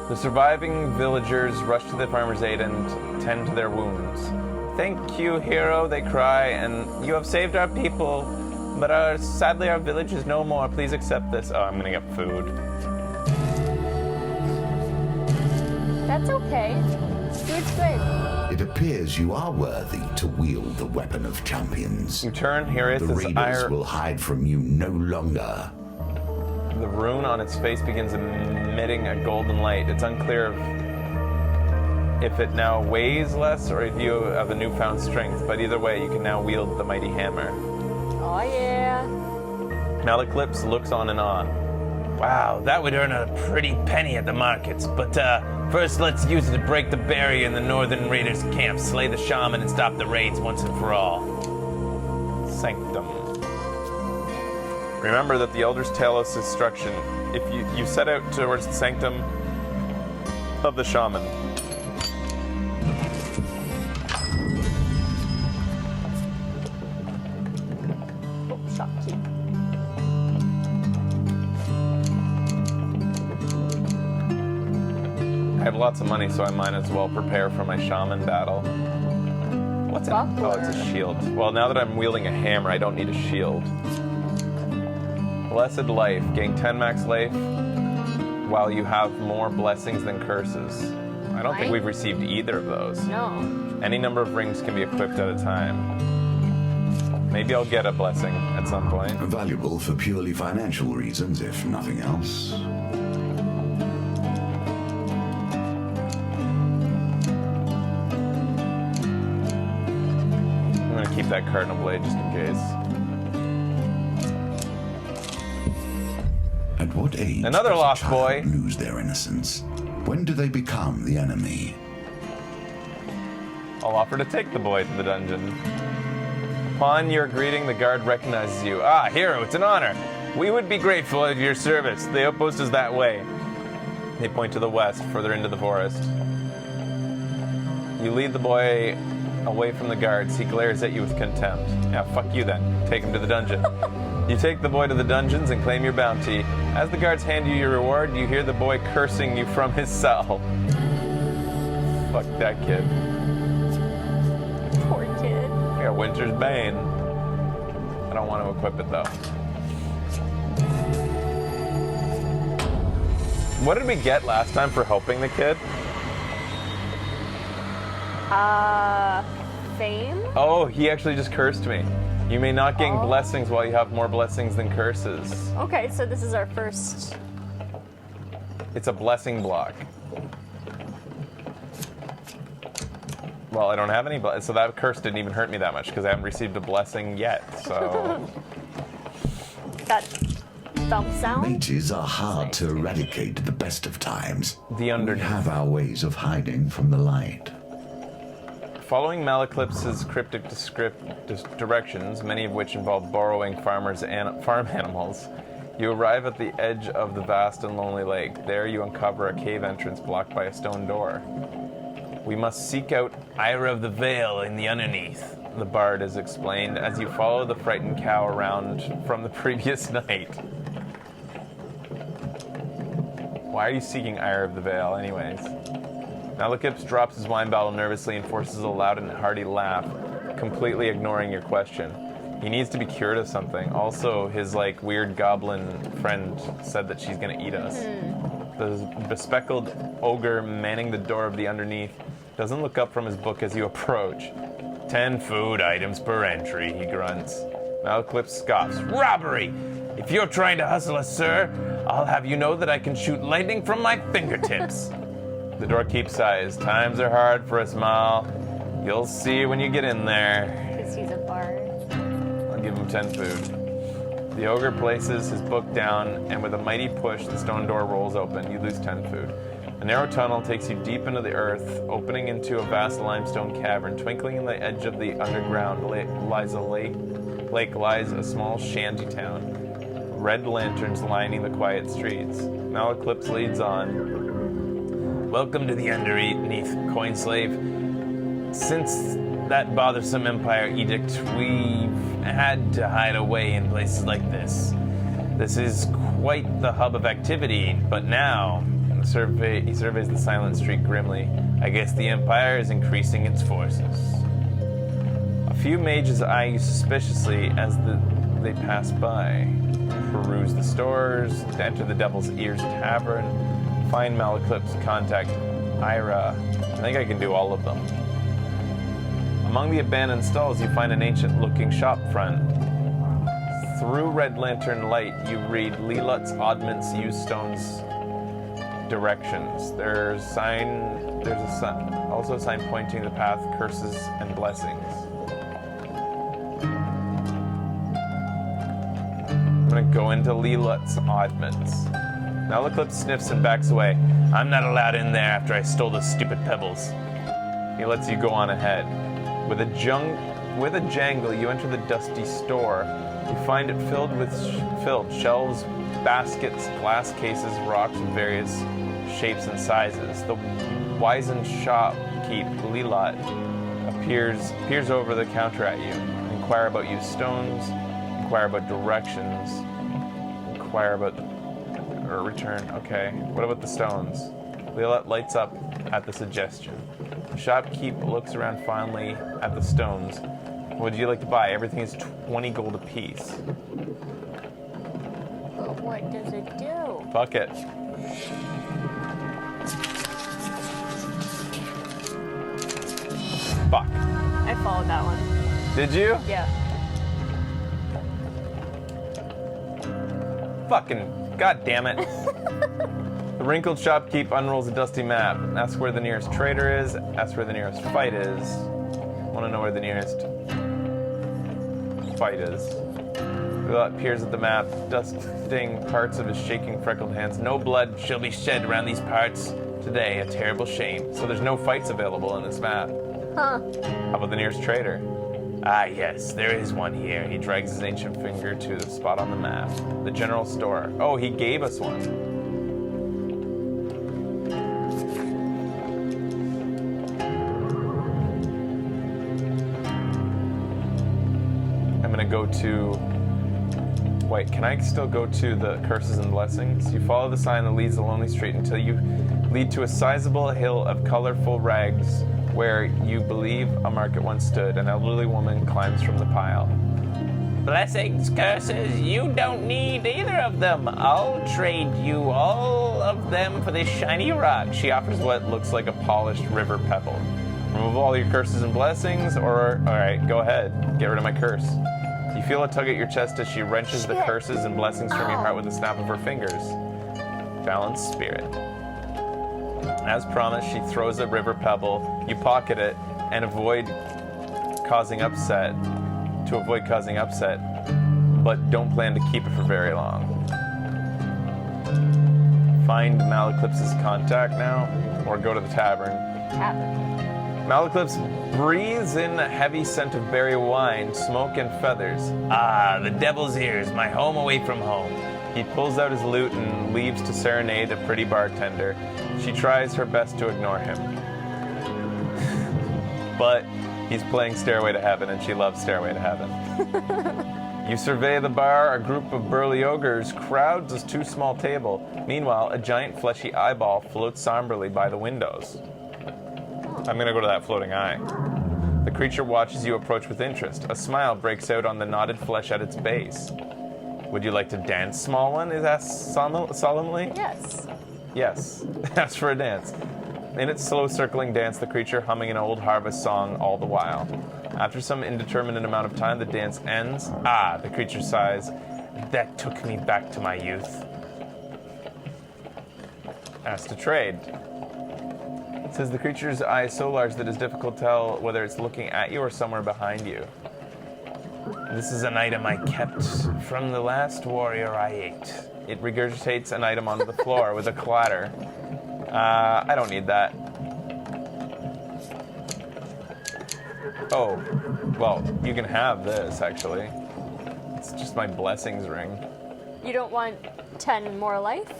The surviving villagers rush to the farmer's aid and tend to their wounds. Thank you, hero, they cry, and you have saved our people, but sadly our village is no more. Please accept this. Oh, I'm gonna get food. That's okay. Food's good. It appears you are worthy to wield the weapon of champions. You turn, here is The this raiders will hide from you no longer. The rune on its face begins emitting a golden light. It's unclear if it now weighs less or if you have a newfound strength, but either way, you can now wield the mighty hammer. Oh yeah. Malaclips looks on and on. Wow, that would earn a pretty penny at the markets. But first, let's use it to break the barrier in the northern raiders' camp, slay the shaman, and stop the raids once and for all. Sanctum. Remember that the elders tell us instruction. If you set out towards the sanctum of the shaman. Oh, shopkeep. I have lots of money, so I might as well prepare for my shaman battle. What's it? Oh, it's a shield. Well, now that I'm wielding a hammer, I don't need a shield. Blessed life. Gain 10 max life while you have more blessings than curses. I don't think we've received either of those. No. Any number of rings can be equipped at a time. Maybe I'll get a blessing at some point. Valuable for purely financial reasons, if nothing else. I'm going to keep that cardinal blade just in case. At what age Another does lost a child boy. lose their innocence? When do they become the enemy? I'll offer to take the boy to the dungeon. Upon your greeting, the guard recognizes you. Ah, hero, it's an honor. We would be grateful of your service. The outpost is that way. They point to the west, further into the forest. You lead the boy away from the guards. He glares at you with contempt. Yeah, fuck you then. Take him to the dungeon. You take the boy to the dungeons and claim your bounty. As the guards hand you your reward, you hear the boy cursing you from his cell. Fuck that kid. Poor kid. I got Winter's Bane. I don't want to equip it though. What did we get last time for helping the kid? Fame? Oh, he actually just cursed me. You may not gain blessings while you have more blessings than curses. Okay, so this is our first. It's a blessing block. Well, I don't have any, so that curse didn't even hurt me that much because I haven't received a blessing yet, so... That thump sound? Mages are hard to eradicate at the best of times. The underneath. We have our ways of hiding from the light. Following Malaclips's cryptic directions, many of which involve borrowing farm animals, you arrive at the edge of the vast and lonely lake. There you uncover a cave entrance blocked by a stone door. We must seek out Ira of the Vale in the underneath, the bard has explained, as you follow the frightened cow around from the previous night. Why are you seeking Ira of the Vale, anyways? Malaclips drops his wine bottle nervously and forces a loud and hearty laugh, completely ignoring your question. He needs to be cured of something. Also, his, weird goblin friend said that she's gonna eat us. The bespectacled ogre manning the door of the underneath doesn't look up from his book as you approach. 10 food items per entry, he grunts. Malaclips scoffs. Robbery! If you're trying to hustle us, sir, I'll have you know that I can shoot lightning from my fingertips. The doorkeep sighs. Times are hard for us, Mal. You'll see when you get in there. Because he's a bard. I'll give him 10 food. The ogre places his book down, and with a mighty push, the stone door rolls open. You lose 10 food. A narrow tunnel takes you deep into the earth, opening into a vast limestone cavern. Twinkling in the edge of the underground lies a lake lies a small shanty town. Red lanterns lining the quiet streets. Malaclips leads on. Welcome to the underneath, coin slave. Since that bothersome Empire edict, we've had to hide away in places like this. This is quite the hub of activity, but now, he surveys the silent street grimly. I guess the Empire is increasing its forces. A few mages eye you suspiciously as they pass by. Peruse the stores, enter the Devil's Ears Tavern, find Malaclips, contact Ira. I think I can do all of them. Among the abandoned stalls, you find an ancient-looking shop front. Through red lantern light, you read Lelut's Oddments Use Stones directions. There's also a sign pointing the path, curses and blessings. I'm gonna go into Lelut's Oddments. Malaclips sniffs and backs away. I'm not allowed in there after I stole those stupid pebbles. He lets you go on ahead. With a jangle, you enter the dusty store. You find it filled shelves, baskets, glass cases, rocks of various shapes and sizes. The wizened shopkeep, Lelut, peers over the counter at you. Inquire about used stones, inquire about directions, inquire about return. Okay, what about the stones? Lelut lights up at the suggestion. The shopkeep looks around fondly at the stones. What would you like to buy? Everything is 20 gold apiece. But what does it do? Fuck it. Fuck. I followed that one. Did you? Yeah. Fucking god damn it. The wrinkled shopkeep unrolls a dusty map. Asks where the nearest trader is. Asks where the nearest fight is. Want to know where the nearest fight is. Lelut peers at the map, dusting parts of his shaking, freckled hands. No blood shall be shed around these parts today. A terrible shame. So there's no fights available in this map. Huh. How about the nearest trader? Ah, yes, there is one here. He drags his ancient finger to the spot on the map. The general store. Oh, he gave us one. I'm gonna go to... Wait, can I still go to the curses and blessings? You follow the sign that leads the lonely street until you lead to a sizable hill of colorful rags where you believe a market once stood. An elderly woman climbs from the pile. Blessings, curses, you don't need either of them. I'll trade you all of them for this shiny rock. She offers what looks like a polished river pebble. Remove all your curses and blessings, or... Alright, go ahead. Get rid of my curse. You feel a tug at your chest as she wrenches the curses and blessings from your heart with a snap of her fingers. Balanced spirit. As promised, she throws a river pebble. You pocket it and avoid causing upset, but don't plan to keep it for very long. Find Malaclips' contact now, or go to the tavern. Malaclips breathes in a heavy scent of berry wine, smoke, and feathers. Ah, the Devil's Ears, my home away from home. He pulls out his lute and leaves to serenade a pretty bartender. She tries her best to ignore him. But he's playing Stairway to Heaven, and she loves Stairway to Heaven. You survey the bar. A group of burly ogres crowds a too small table. Meanwhile, a giant fleshy eyeball floats somberly by the windows. I'm gonna go to that floating eye. The creature watches you approach with interest. A smile breaks out on the knotted flesh at its base. Would you like to dance, small one? Is asked solemnly? Yes. Yes. Ask for a dance. In its slow circling dance, the creature humming an old harvest song all the while. After some indeterminate amount of time, the dance ends. Ah, the creature sighs. That took me back to my youth. Asked to trade. It says the creature's eye is so large that it's difficult to tell whether it's looking at you or somewhere behind you. This is an item I kept from the last warrior I ate. It regurgitates an item onto the floor with a clatter. I don't need that. Oh, well, you can have this, actually. It's just my blessings ring. You don't want 10 more life?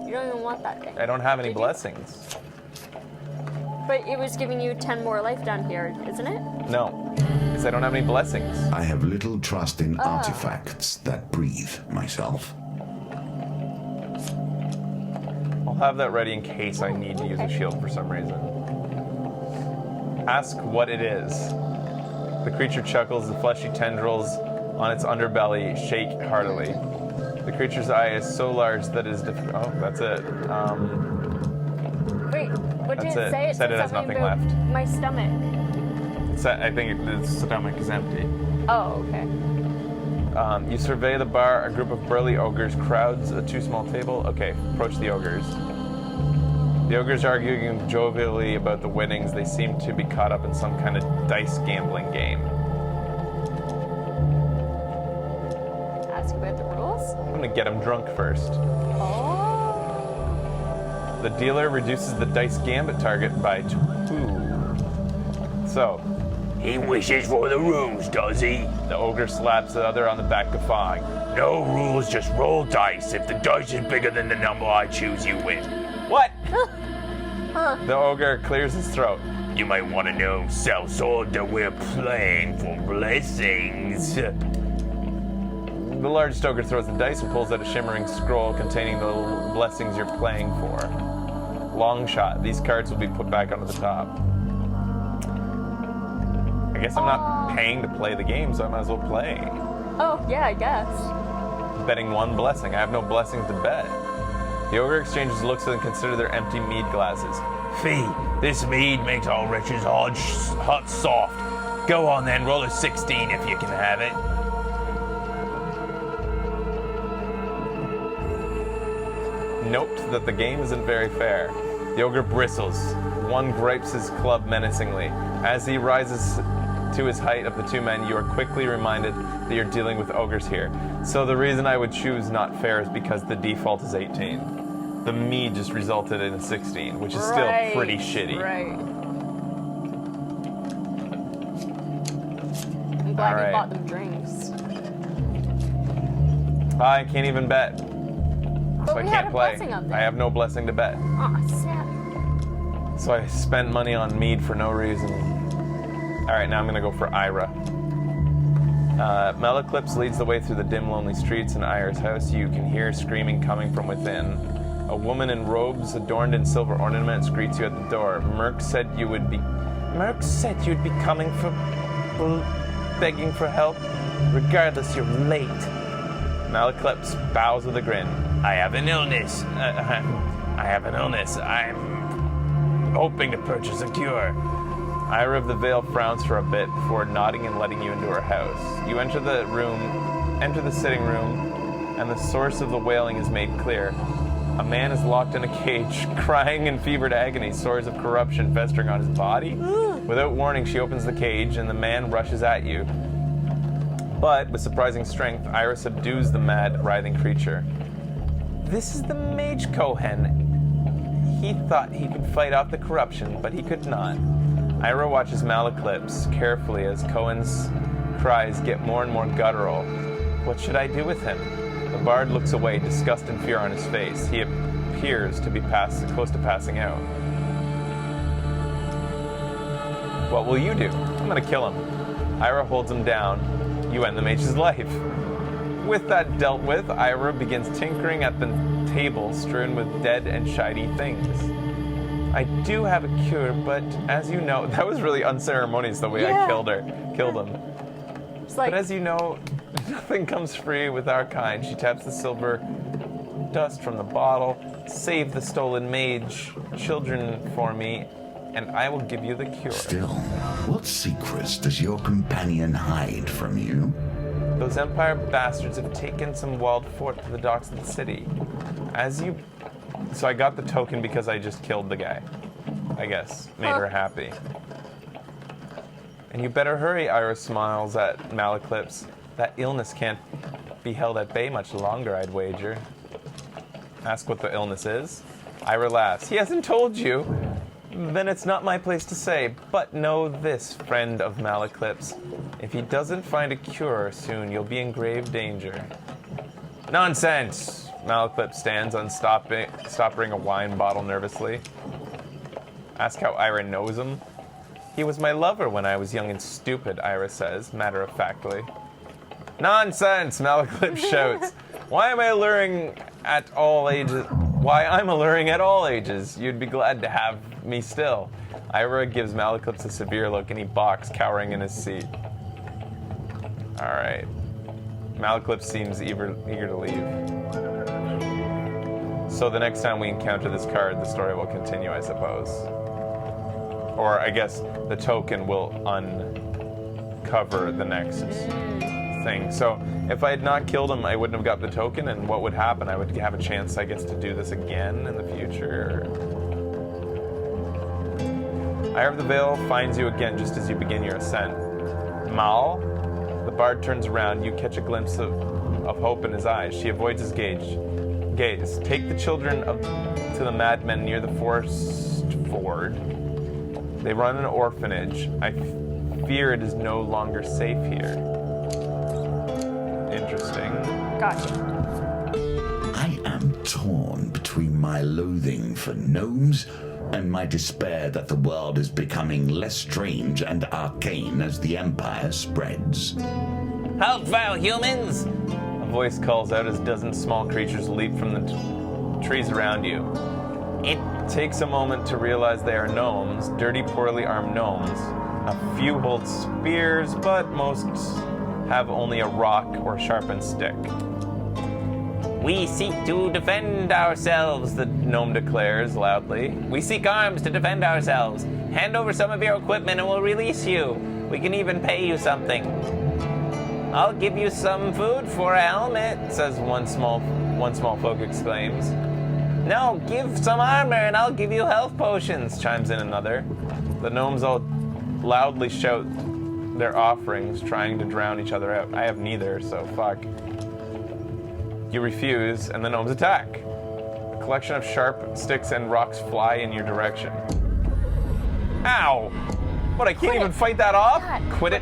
You don't even want that thing. I don't have any Did you? blessings. But it was giving you 10 more life down here, isn't it? No, because I don't have any blessings. I have little trust in artifacts that breathe myself. I'll have that ready in case I need to use a shield for some reason. Ask what it is. The creature chuckles, the fleshy tendrils on its underbelly shake heartily. The creature's eye is so large that it is difficult. Oh, that's it. Wait, what did That's it it. say? Said it has something nothing about left. My stomach. I think its stomach is empty. Oh, okay. You survey the bar. A group of burly ogres crowds a too small table. Okay, approach the ogres. The ogres are arguing jovially about the winnings. They seem to be caught up in some kind of dice gambling game. Ask about the rules? I'm gonna get him drunk first. Oh. The dealer reduces the dice gambit target by 2. So, He wishes for the rules, does he? the ogre slaps the other on the back, guffawing. No rules, just roll dice. If the dice is bigger than the number I choose, you win. What? The ogre clears his throat. You might want to know, Sellsword, that we're playing for blessings. The largest ogre throws the dice and pulls out a shimmering scroll containing the blessings you're playing for. Long shot. These cards will be put back onto the top. I guess I'm not paying to play the game, so I might as well play. Oh, yeah, I guess. Betting 1 blessing. I have no blessings to bet. The ogre exchanges looks and consider their empty mead glasses. Fee, this mead makes all wretches hot soft. Go on then, roll a 16 if you can have it. Note that the game isn't very fair. The ogre bristles. One gripes his club menacingly. As he rises to his height of the 2 men, you are quickly reminded that you're dealing with ogres here. So the reason I would choose not fair is because the default is 18. The mead just resulted in a 16, which is still pretty shitty. Right. I'm glad All right. you bought them drinks. I can't even bet. But So I we can't had a play. blessing up there. I have no blessing to bet. Aw, sad. So I spent money on mead for no reason. Alright, now I'm gonna go for Ira. Meliclips leads the way through the dim, lonely streets in Ira's house. You can hear screaming coming from within. A woman in robes adorned in silver ornaments greets you at the door. Merc said you'd be coming for begging for help. Regardless, you're late. Meliclips bows with a grin. I have an illness. I'm hoping to purchase a cure. Ira of the Veil frowns for a bit before nodding and letting you into her house. You enter the sitting room, and the source of the wailing is made clear. A man is locked in a cage, crying in fevered agony, sores of corruption festering on his body. Without warning, she opens the cage, and the man rushes at you. But, with surprising strength, Ira subdues the mad, writhing creature. This is the Mage Kohen. He thought he could fight off the corruption, but he could not. Ira watches Meliclips carefully as Cohen's cries get more and more guttural. What should I do with him? The bard looks away, disgust and fear on his face. He appears to be close to passing out. What will you do? I'm gonna kill him. Ira holds him down. You end the mage's life. With that dealt with, Ira begins tinkering at the table strewn with dead and shiny things. I do have a cure, but as you know, that was really unceremonious the way I killed him. It's like, But as you know, nothing comes free with our kind. She taps the silver dust from the bottle. Save the stolen mage children for me, and I will give you the cure. Still, what secrets does your companion hide from you? Those Empire bastards have taken some walled fort to the docks of the city. So I got the token because I just killed the guy. I guess. Made her happy. And you better hurry, Ira smiles at Malaclips. That illness can't be held at bay much longer, I'd wager. Ask what the illness is. Ira laughs. He hasn't told you. Then it's not my place to say, but know this, friend of Malaclips. If he doesn't find a cure soon, you'll be in grave danger. Nonsense! Malaclips stands, stopping a wine bottle nervously. Ask how Ira knows him. He was my lover when I was young and stupid, Ira says, matter-of-factly. Nonsense! Malaclips shouts. Why I'm alluring at all ages. You'd be glad to have me still. Ira gives Malaclips a severe look and he balks, cowering in his seat. Alright. Malaclips seems eager to leave. So the next time we encounter this card, the story will continue, I suppose. Or I guess the token will uncover the next thing. So if I had not killed him, I wouldn't have got the token, and what would happen? I would have a chance, I guess, to do this again in the future. Eye of the Veil finds you again just as you begin your ascent. Mal? The bard turns around. You catch a glimpse of hope in his eyes. She avoids his gaze. Take the children to the madmen near the forest ford. They run an orphanage. I fear it is no longer safe here. Interesting. Gotcha. I am torn between my loathing for gnomes and my despair that the world is becoming less strange and arcane as the Empire spreads. Halt, vile humans! A voice calls out as dozens of small creatures leap from the trees around you. It takes a moment to realize they are gnomes, dirty, poorly armed gnomes. A few hold spears, but most have only a rock or sharpened stick. We seek to defend ourselves, the gnome declares loudly. We seek arms to defend ourselves. Hand over some of your equipment and we'll release you. We can even pay you something. I'll give you some food for a helmet, says one small folk exclaims. No, give some armor and I'll give you health potions, chimes in another. The gnomes all loudly shout their offerings, trying to drown each other out. I have neither, so fuck. You refuse, and the gnomes attack. A collection of sharp sticks and rocks fly in your direction. Ow! What, I can't even fight that off? Quit it.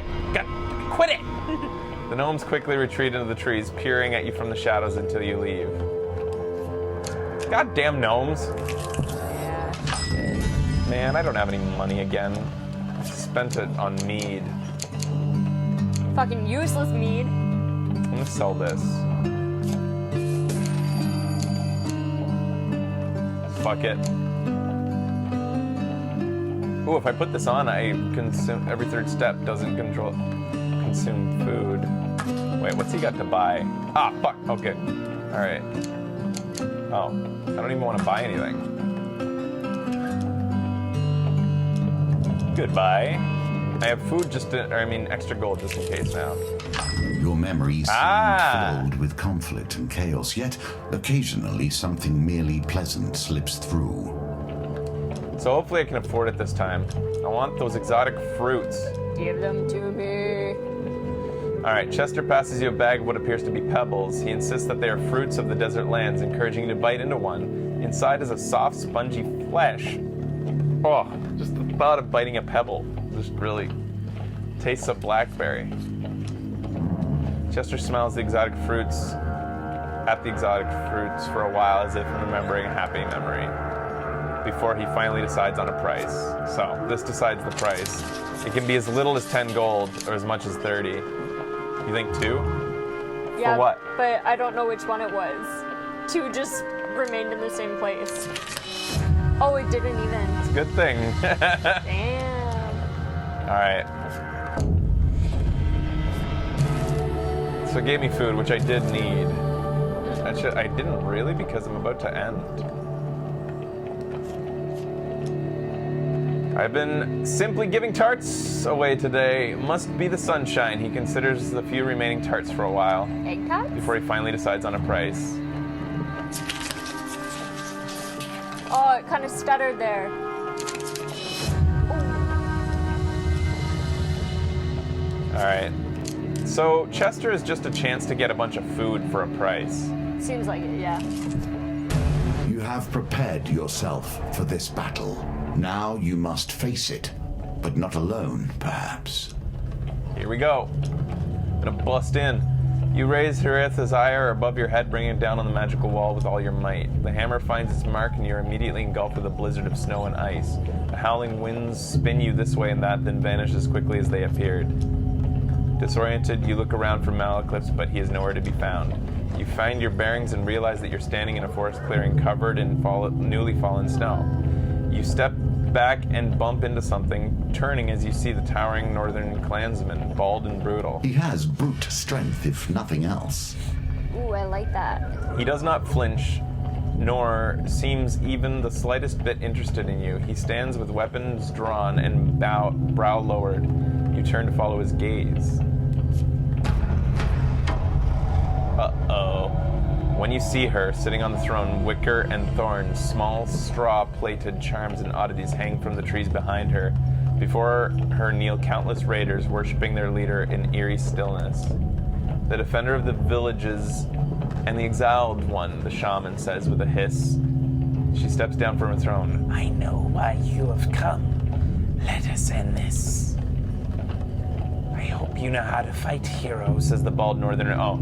Quit it! The gnomes quickly retreat into the trees, peering at you from the shadows until you leave. Goddamn gnomes. Man, I don't have any money again. I spent it on mead. Fucking useless mead. I'm gonna sell this. Fuck it. Ooh, if I put this on, I consume every third step doesn't consume food. Wait, what's he got to buy? Ah, fuck. Okay. Alright. Oh, I don't even want to buy anything. Goodbye. I have food extra gold just in case now. Your memories seem filled with conflict and chaos, yet occasionally something merely pleasant slips through. So hopefully I can afford it this time. I want those exotic fruits. Give them to me. Alright, Chester passes you a bag of what appears to be pebbles. He insists that they are fruits of the desert lands, encouraging you to bite into one. Inside is a soft, spongy flesh. Oh, just the thought of biting a pebble just really tastes of blackberry. Chester smells the exotic fruits for a while as if remembering a happy memory before he finally decides on a price. So this decides the price. It can be as little as 10 gold or as much as 30. You think 2? Yeah, for what? But I don't know which one it was. 2 just remained in the same place. Oh, it didn't even. It's a good thing. Damn. Alright. So it gave me food, which I did need. Actually, I didn't really because I'm about to end. I've been simply giving tarts away today. Must be the sunshine. He considers the few remaining tarts for a while Egg tarts? before he finally decides on a price. Oh, it kind of stuttered there. Alright. So, Chester is just a chance to get a bunch of food for a price. Seems like it, yeah. You have prepared yourself for this battle. Now you must face it, but not alone, perhaps. Here we go. Gonna bust in. You raise Hiritha's ire above your head, bringing it down on the magical wall with all your might. The hammer finds its mark, and you're immediately engulfed with a blizzard of snow and ice. The howling winds spin you this way and that, then vanish as quickly as they appeared. Disoriented, you look around for Malaclips, but he is nowhere to be found. You find your bearings and realize that you're standing in a forest clearing covered in newly fallen snow. You step back and bump into something, turning as you see the towering northern clansman, bald and brutal. He has brute strength, if nothing else. Ooh, I like that. He does not flinch, nor seems even the slightest bit interested in you. He stands with weapons drawn and brow lowered. You turn to follow his gaze. Uh-oh. When you see her, sitting on the throne, wicker and thorns, small straw-plated charms and oddities hang from the trees behind her. Before her kneel countless raiders, worshipping their leader in eerie stillness. The defender of the villages and the exiled one, the shaman says with a hiss. She steps down from her throne. I know why you have come. Let us end this. I hope you know how to fight, hero, says the bald northerner. Oh,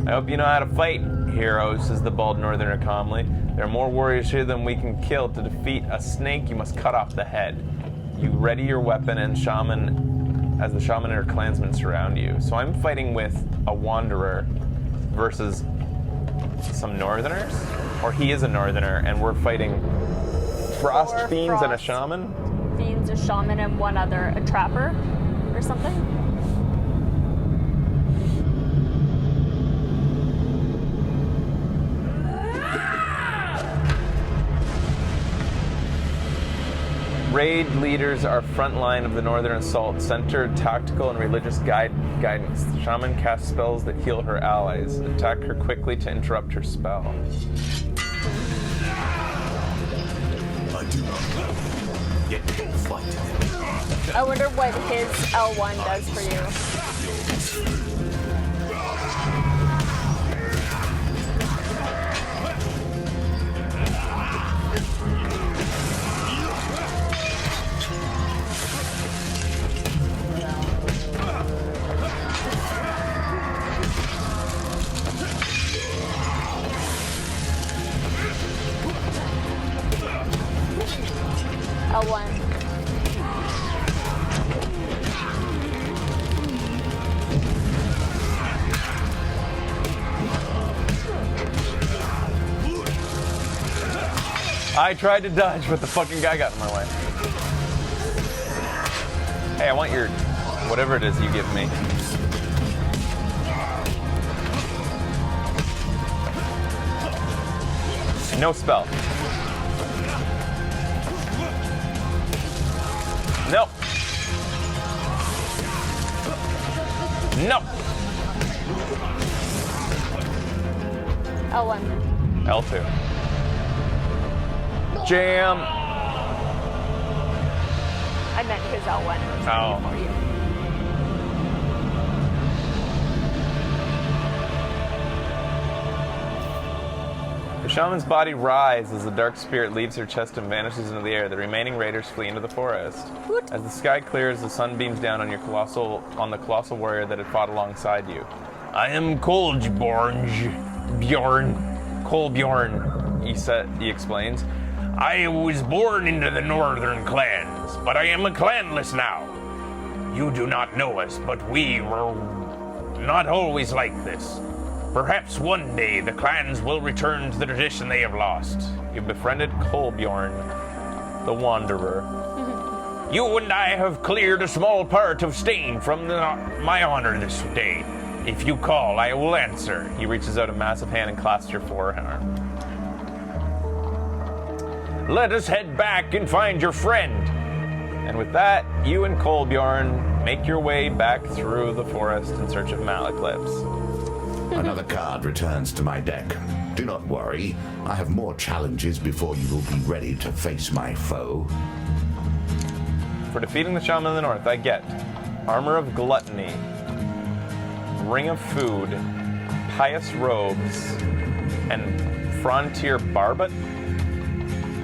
I hope you know how to fight, hero, says the bald northerner calmly. There are more warriors here than we can kill. To defeat a snake, you must cut off the head. You ready your weapon and shaman, as the shaman and her clansmen surround you. So I'm fighting with a wanderer versus some northerners? Or he is a northerner, and we're fighting frost fiends and a shaman? Fiends, a shaman, and one other, a trapper or something? Raid leaders are front line of the Northern Assault, center tactical and religious guidance. The shaman casts spells that heal her allies. Attack her quickly to interrupt her spell. I do not know. Yet you will fight. I wonder what his L1 does for you. L1. I tried to dodge, but the fucking guy got in my way. Hey, I want your... whatever it is you give me. No spell. No. No. L1. L2. Jam. I meant his L1. Oh. For you. The shaman's body writhes as the dark spirit leaves her chest and vanishes into the air. The remaining raiders flee into the forest. What? As the sky clears, the sun beams down on the colossal warrior that had fought alongside you. I am Kolbjorn, he explains. I was born into the northern clans, but I am a clanless now. You do not know us, but we were not always like this. Perhaps one day the clans will return to the tradition they have lost. You befriended Kolbjorn, the Wanderer. You and I have cleared a small part of stain from my honor this day. If you call, I will answer. He reaches out a massive hand and clasps your forearm. Let us head back and find your friend. And with that, you and Kolbjorn make your way back through the forest in search of Malaclips. Another card returns to my deck. Do not worry, I have more challenges before you will be ready to face my foe. For defeating the Shaman of the North, I get Armor of Gluttony, Ring of Food, Pious Robes, and Frontier Barbet?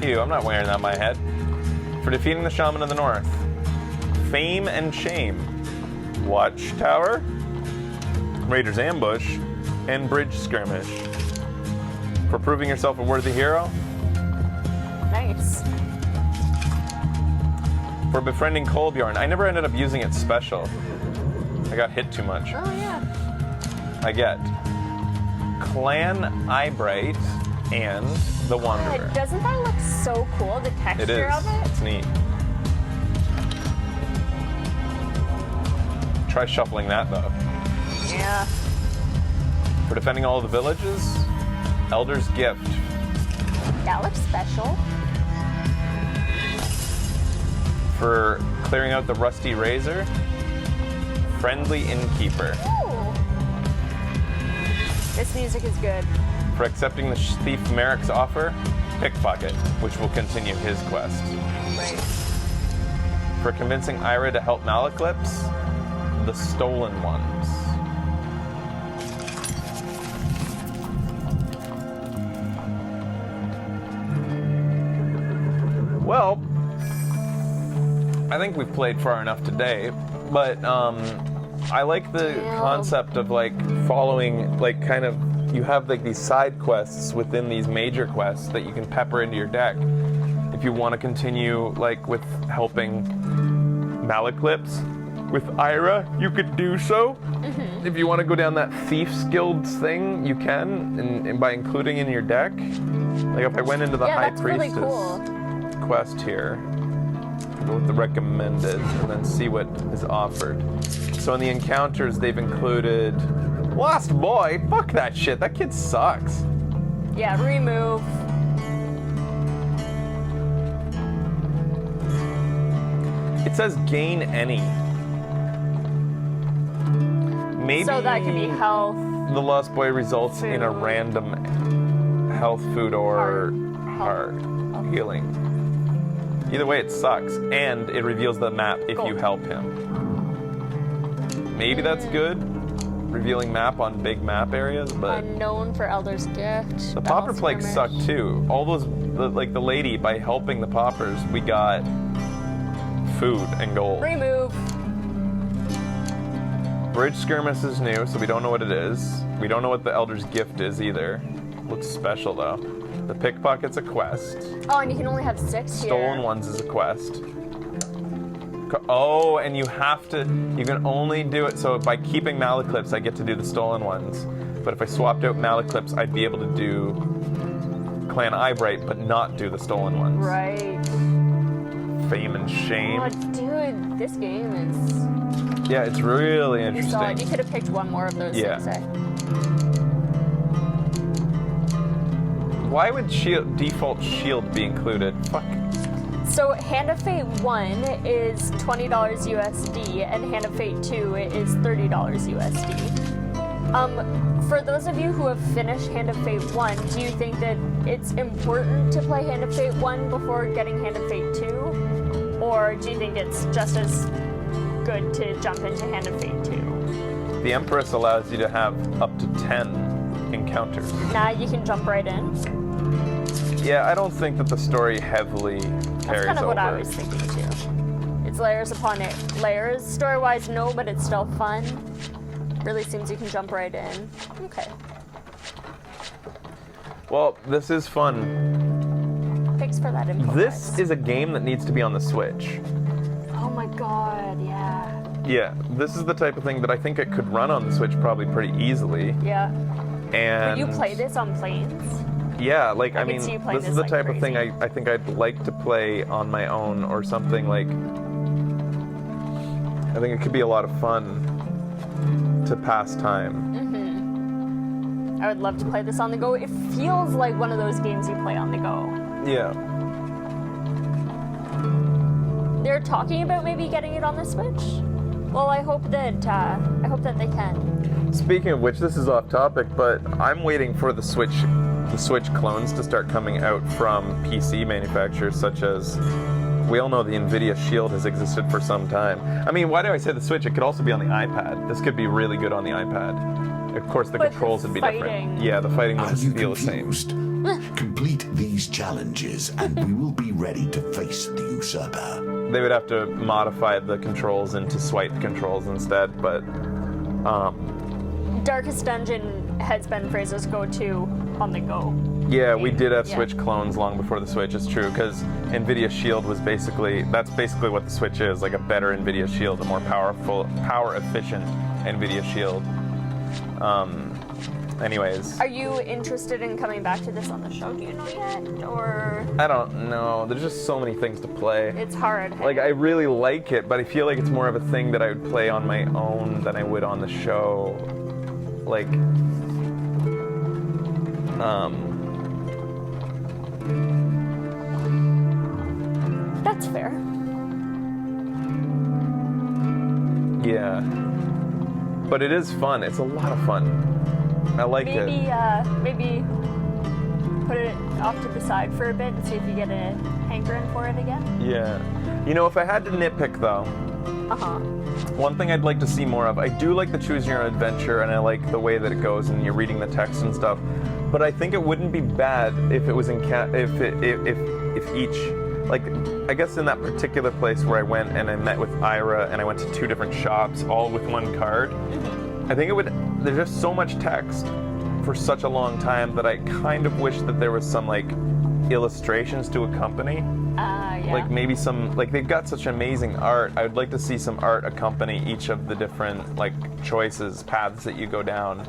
Ew, I'm not wearing that on my head. For defeating the Shaman of the North, Fame and Shame, Watchtower, Raider's Ambush, and Bridge Skirmish. For proving yourself a worthy hero, Nice. for befriending Kolbjorn, I never ended up using it special. I got hit too much. Oh, yeah. I get Clan Eyebright and the Wanderer. God, doesn't that look so cool? The It texture is. of it? It's neat. Try shuffling that though. Yeah. For defending all of the villages, Elder's Gift. That looks special. For clearing out the Rusty Razor, Friendly Innkeeper. Ooh. This music is good. For accepting the Thief Merrick's offer, Pickpocket, which will continue his quest. Right. For convincing Ira to help Malaclips, the Stolen Ones. Well, I think we've played far enough today, but I like the concept of like following, like kind of, you have like these side quests within these major quests that you can pepper into your deck. If you want to continue like with helping Malaclips with Ira, you could do so. Mm-hmm. If you want to go down that Thief's Guild thing, you can, and by including in your deck. Like if I went into the High that's really Priestess cool. quest here, go with the recommended, and then see what is offered. So in the encounters, they've included Lost Boy. Fuck that shit. That kid sucks. Yeah, remove. It says gain any. Maybe So that could be health. the Lost Boy results in a Food. random health, food, or heart healing. Either way, it sucks, and it reveals the map if you Gold. help him. Maybe that's good, revealing map on big map areas, but Unknown for Elder's Gift. the Pauper Battle Plague Skirmish. sucked too. All those, like the lady, by helping the paupers, we got food and gold. Remove. Bridge Skirmish is new, so we don't know what it is. We don't know what the Elder's Gift is either. Looks special though. The Pickpocket's a quest. Oh, and you can only have 6 here. Stolen Ones is a quest. Oh, and you have to, you can only do it, so by keeping Malaclips, I get to do the Stolen Ones. But if I swapped out Malaclips, I'd be able to do Clan Eyebright, but not do the Stolen Ones. Right. Fame and Shame. Oh, dude, this game is Yeah, it's really solid. You interesting. could have picked one more of those Yeah. 6, eh? Why would default shield be included? Fuck. So Hand of Fate 1 is $20 USD, and Hand of Fate 2 is $30 USD. For those of you who have finished Hand of Fate 1, do you think that it's important to play Hand of Fate 1 before getting Hand of Fate 2? Or do you think it's just as good to jump into Hand of Fate 2? The Empress allows you to have up to 10 encounters. Now you can jump right in. Yeah, I don't think that the story heavily That's carries kind of over. what I was thinking too. It's layers upon it. Layers. Story-wise, no, but it's still fun. Really seems you can jump right in. Okay. Well, this is fun. Thanks for that info. This guys. is a game that needs to be on the Switch. Oh my god, yeah. Yeah, this is the type of thing that I think it could run on the Switch probably pretty easily. Yeah. And Would you play this on planes? Yeah, like I could mean, see you playing this is this the like type of thing crazy. I think I'd like to play on my own or something like. I think it could be a lot of fun to pass time. I would love to play this on the go. It feels like one of those games you play on the go. Yeah. They're talking about maybe getting it on the Switch. Well, I hope that they can. Speaking of which, this is off topic, but I'm waiting for the Switch clones to start coming out from PC manufacturers, such as, we all know the Nvidia Shield has existed for some time. I mean, why do I say the Switch? It could also be on the iPad. This could be really good on the iPad. Of course, the But controls would be different. fighting. Yeah, the fighting Are would you feel the same. confused? Complete these challenges and we will be ready to face the usurper. They would have to modify the controls into swipe controls instead, but Darkest Dungeon has been Fraser's go-to on the go. yeah, we did have Yeah. Switch clones long before the Switch. It's true, because Nvidia Shield was that's basically what the Switch is, like a better Nvidia Shield, a more power efficient Nvidia Shield. Anyways, Are you interested in coming back to this on the show? Do you know yet? Or I don't know. There's just so many things to play. it's hard? Like, I really like it, but I feel like it's more of a thing that I would play on my own than I would on the show. Like, That's fair. yeah. But it is fun. It's a lot of fun. I like it. Maybe put it off to the side for a bit and see if you get a hankering for it again. Yeah. You know, if I had to nitpick, though, one thing I'd like to see more of, I do like the choose your own adventure, and I like the way that it goes, and you're reading the text and stuff. But I think it wouldn't be bad if it was if each, like, I guess in that particular place where I went and I met with Ira and I went to 2 different shops, all with 1 card. I think there's just so much text for such a long time that I kind of wish that there was some, like, illustrations to accompany. Yeah. Like, maybe some, like, they've got such amazing art. I would like to see some art accompany each of the different, like, choices, paths that you go down,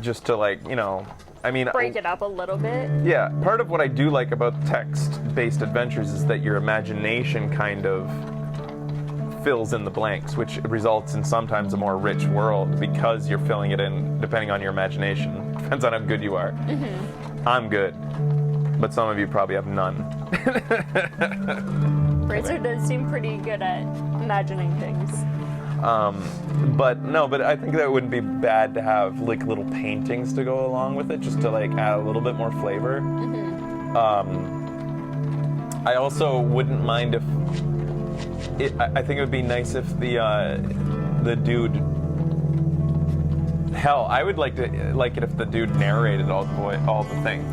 just to, like, you know, I mean, break it up a little bit. yeah, part of what I do like about text-based adventures is that your imagination kind of fills in the blanks, which results in sometimes a more rich world because you're filling it in depending on your imagination. Depends on how good you are. I'm good, but some of you probably have none. Fraser does seem pretty good at imagining things. But I think that it wouldn't be bad to have, like, little paintings to go along with it, just to, like, add a little bit more flavor. I also wouldn't mind if I think it would be nice if the dude. Hell, I would like it if the dude narrated all the things.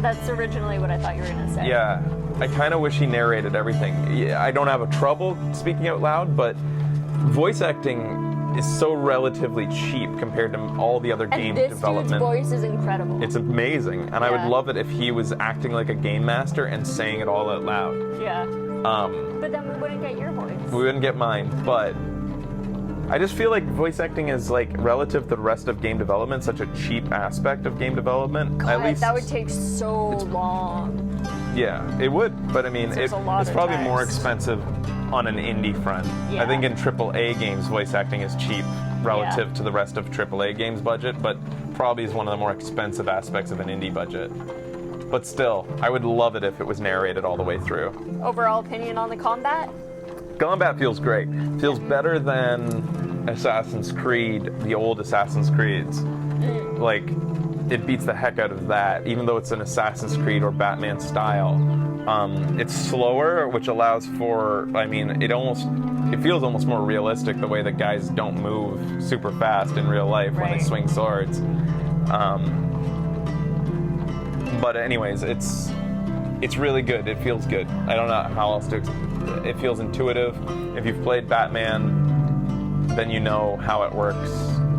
That's originally what I thought you were gonna say. Yeah, I kind of wish he narrated everything. Yeah, I don't have a trouble speaking out loud, but voice acting is so relatively cheap compared to all the other game And this development. dude's voice is incredible. It's amazing, and I would Yeah. love it if he was acting like a game master and saying it all out loud. Yeah. But then we wouldn't get your voice. We wouldn't get mine, but I just feel like voice acting is, like, relative to the rest of game development, such a cheap aspect of game development. God, At least that would take so long. Yeah, it would, but I mean, There's a lot it's of probably more text. expensive on an indie front. Yeah. I think in AAA games, voice acting is cheap relative to the rest of AAA games budget, but probably is one of the more expensive aspects of an indie budget. But still, I would love it if it was narrated all the way through. Overall opinion on the combat? Combat feels great. Feels better than Assassin's Creed, the old Assassin's Creeds. Like, it beats the heck out of that, even though it's an Assassin's Creed or Batman style. It's slower, which allows for, I mean, it feels almost more realistic the way that guys don't move super fast in real life when they Right. swing swords. But anyways, it's really good. It feels good. I don't know how else to. It feels intuitive. If you've played Batman, then you know how it works,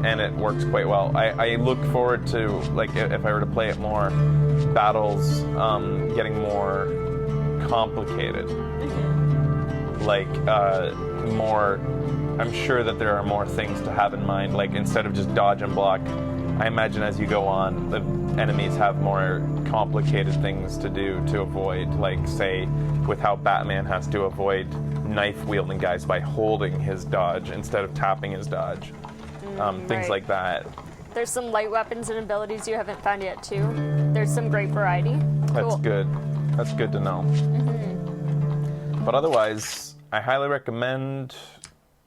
and it works quite well. I look forward to, like, if I were to play it more, battles getting more complicated. Like, more. I'm sure that there are more things to have in mind. Like, instead of just dodge and block, I imagine as you go on, the enemies have more complicated things to do to avoid. Like, say, with how Batman has to avoid knife-wielding guys by holding his dodge instead of tapping his dodge. Things Right. like that. There's some light weapons and abilities you haven't found yet, too. There's some great variety. That's Cool. good. That's good to know. But otherwise, I highly recommend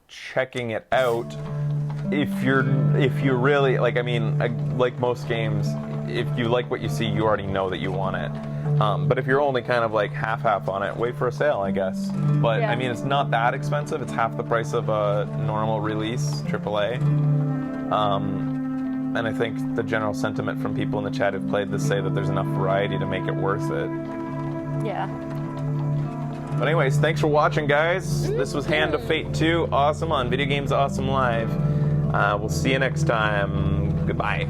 checking it out if you're really like. I mean, like most games, if you like what you see, you already know that you want it. But if you're only kind of like half on it, wait for a sale, I guess. But Yeah. I mean, it's not that expensive. It's half the price of a normal release AAA. And I think the general sentiment from people in the chat who've played this say that there's enough variety to make it worth it. Yeah. But anyways, thanks for watching, guys. This was Hand of Fate 2, awesome on Video Games Awesome Live. We'll see you next time. Goodbye.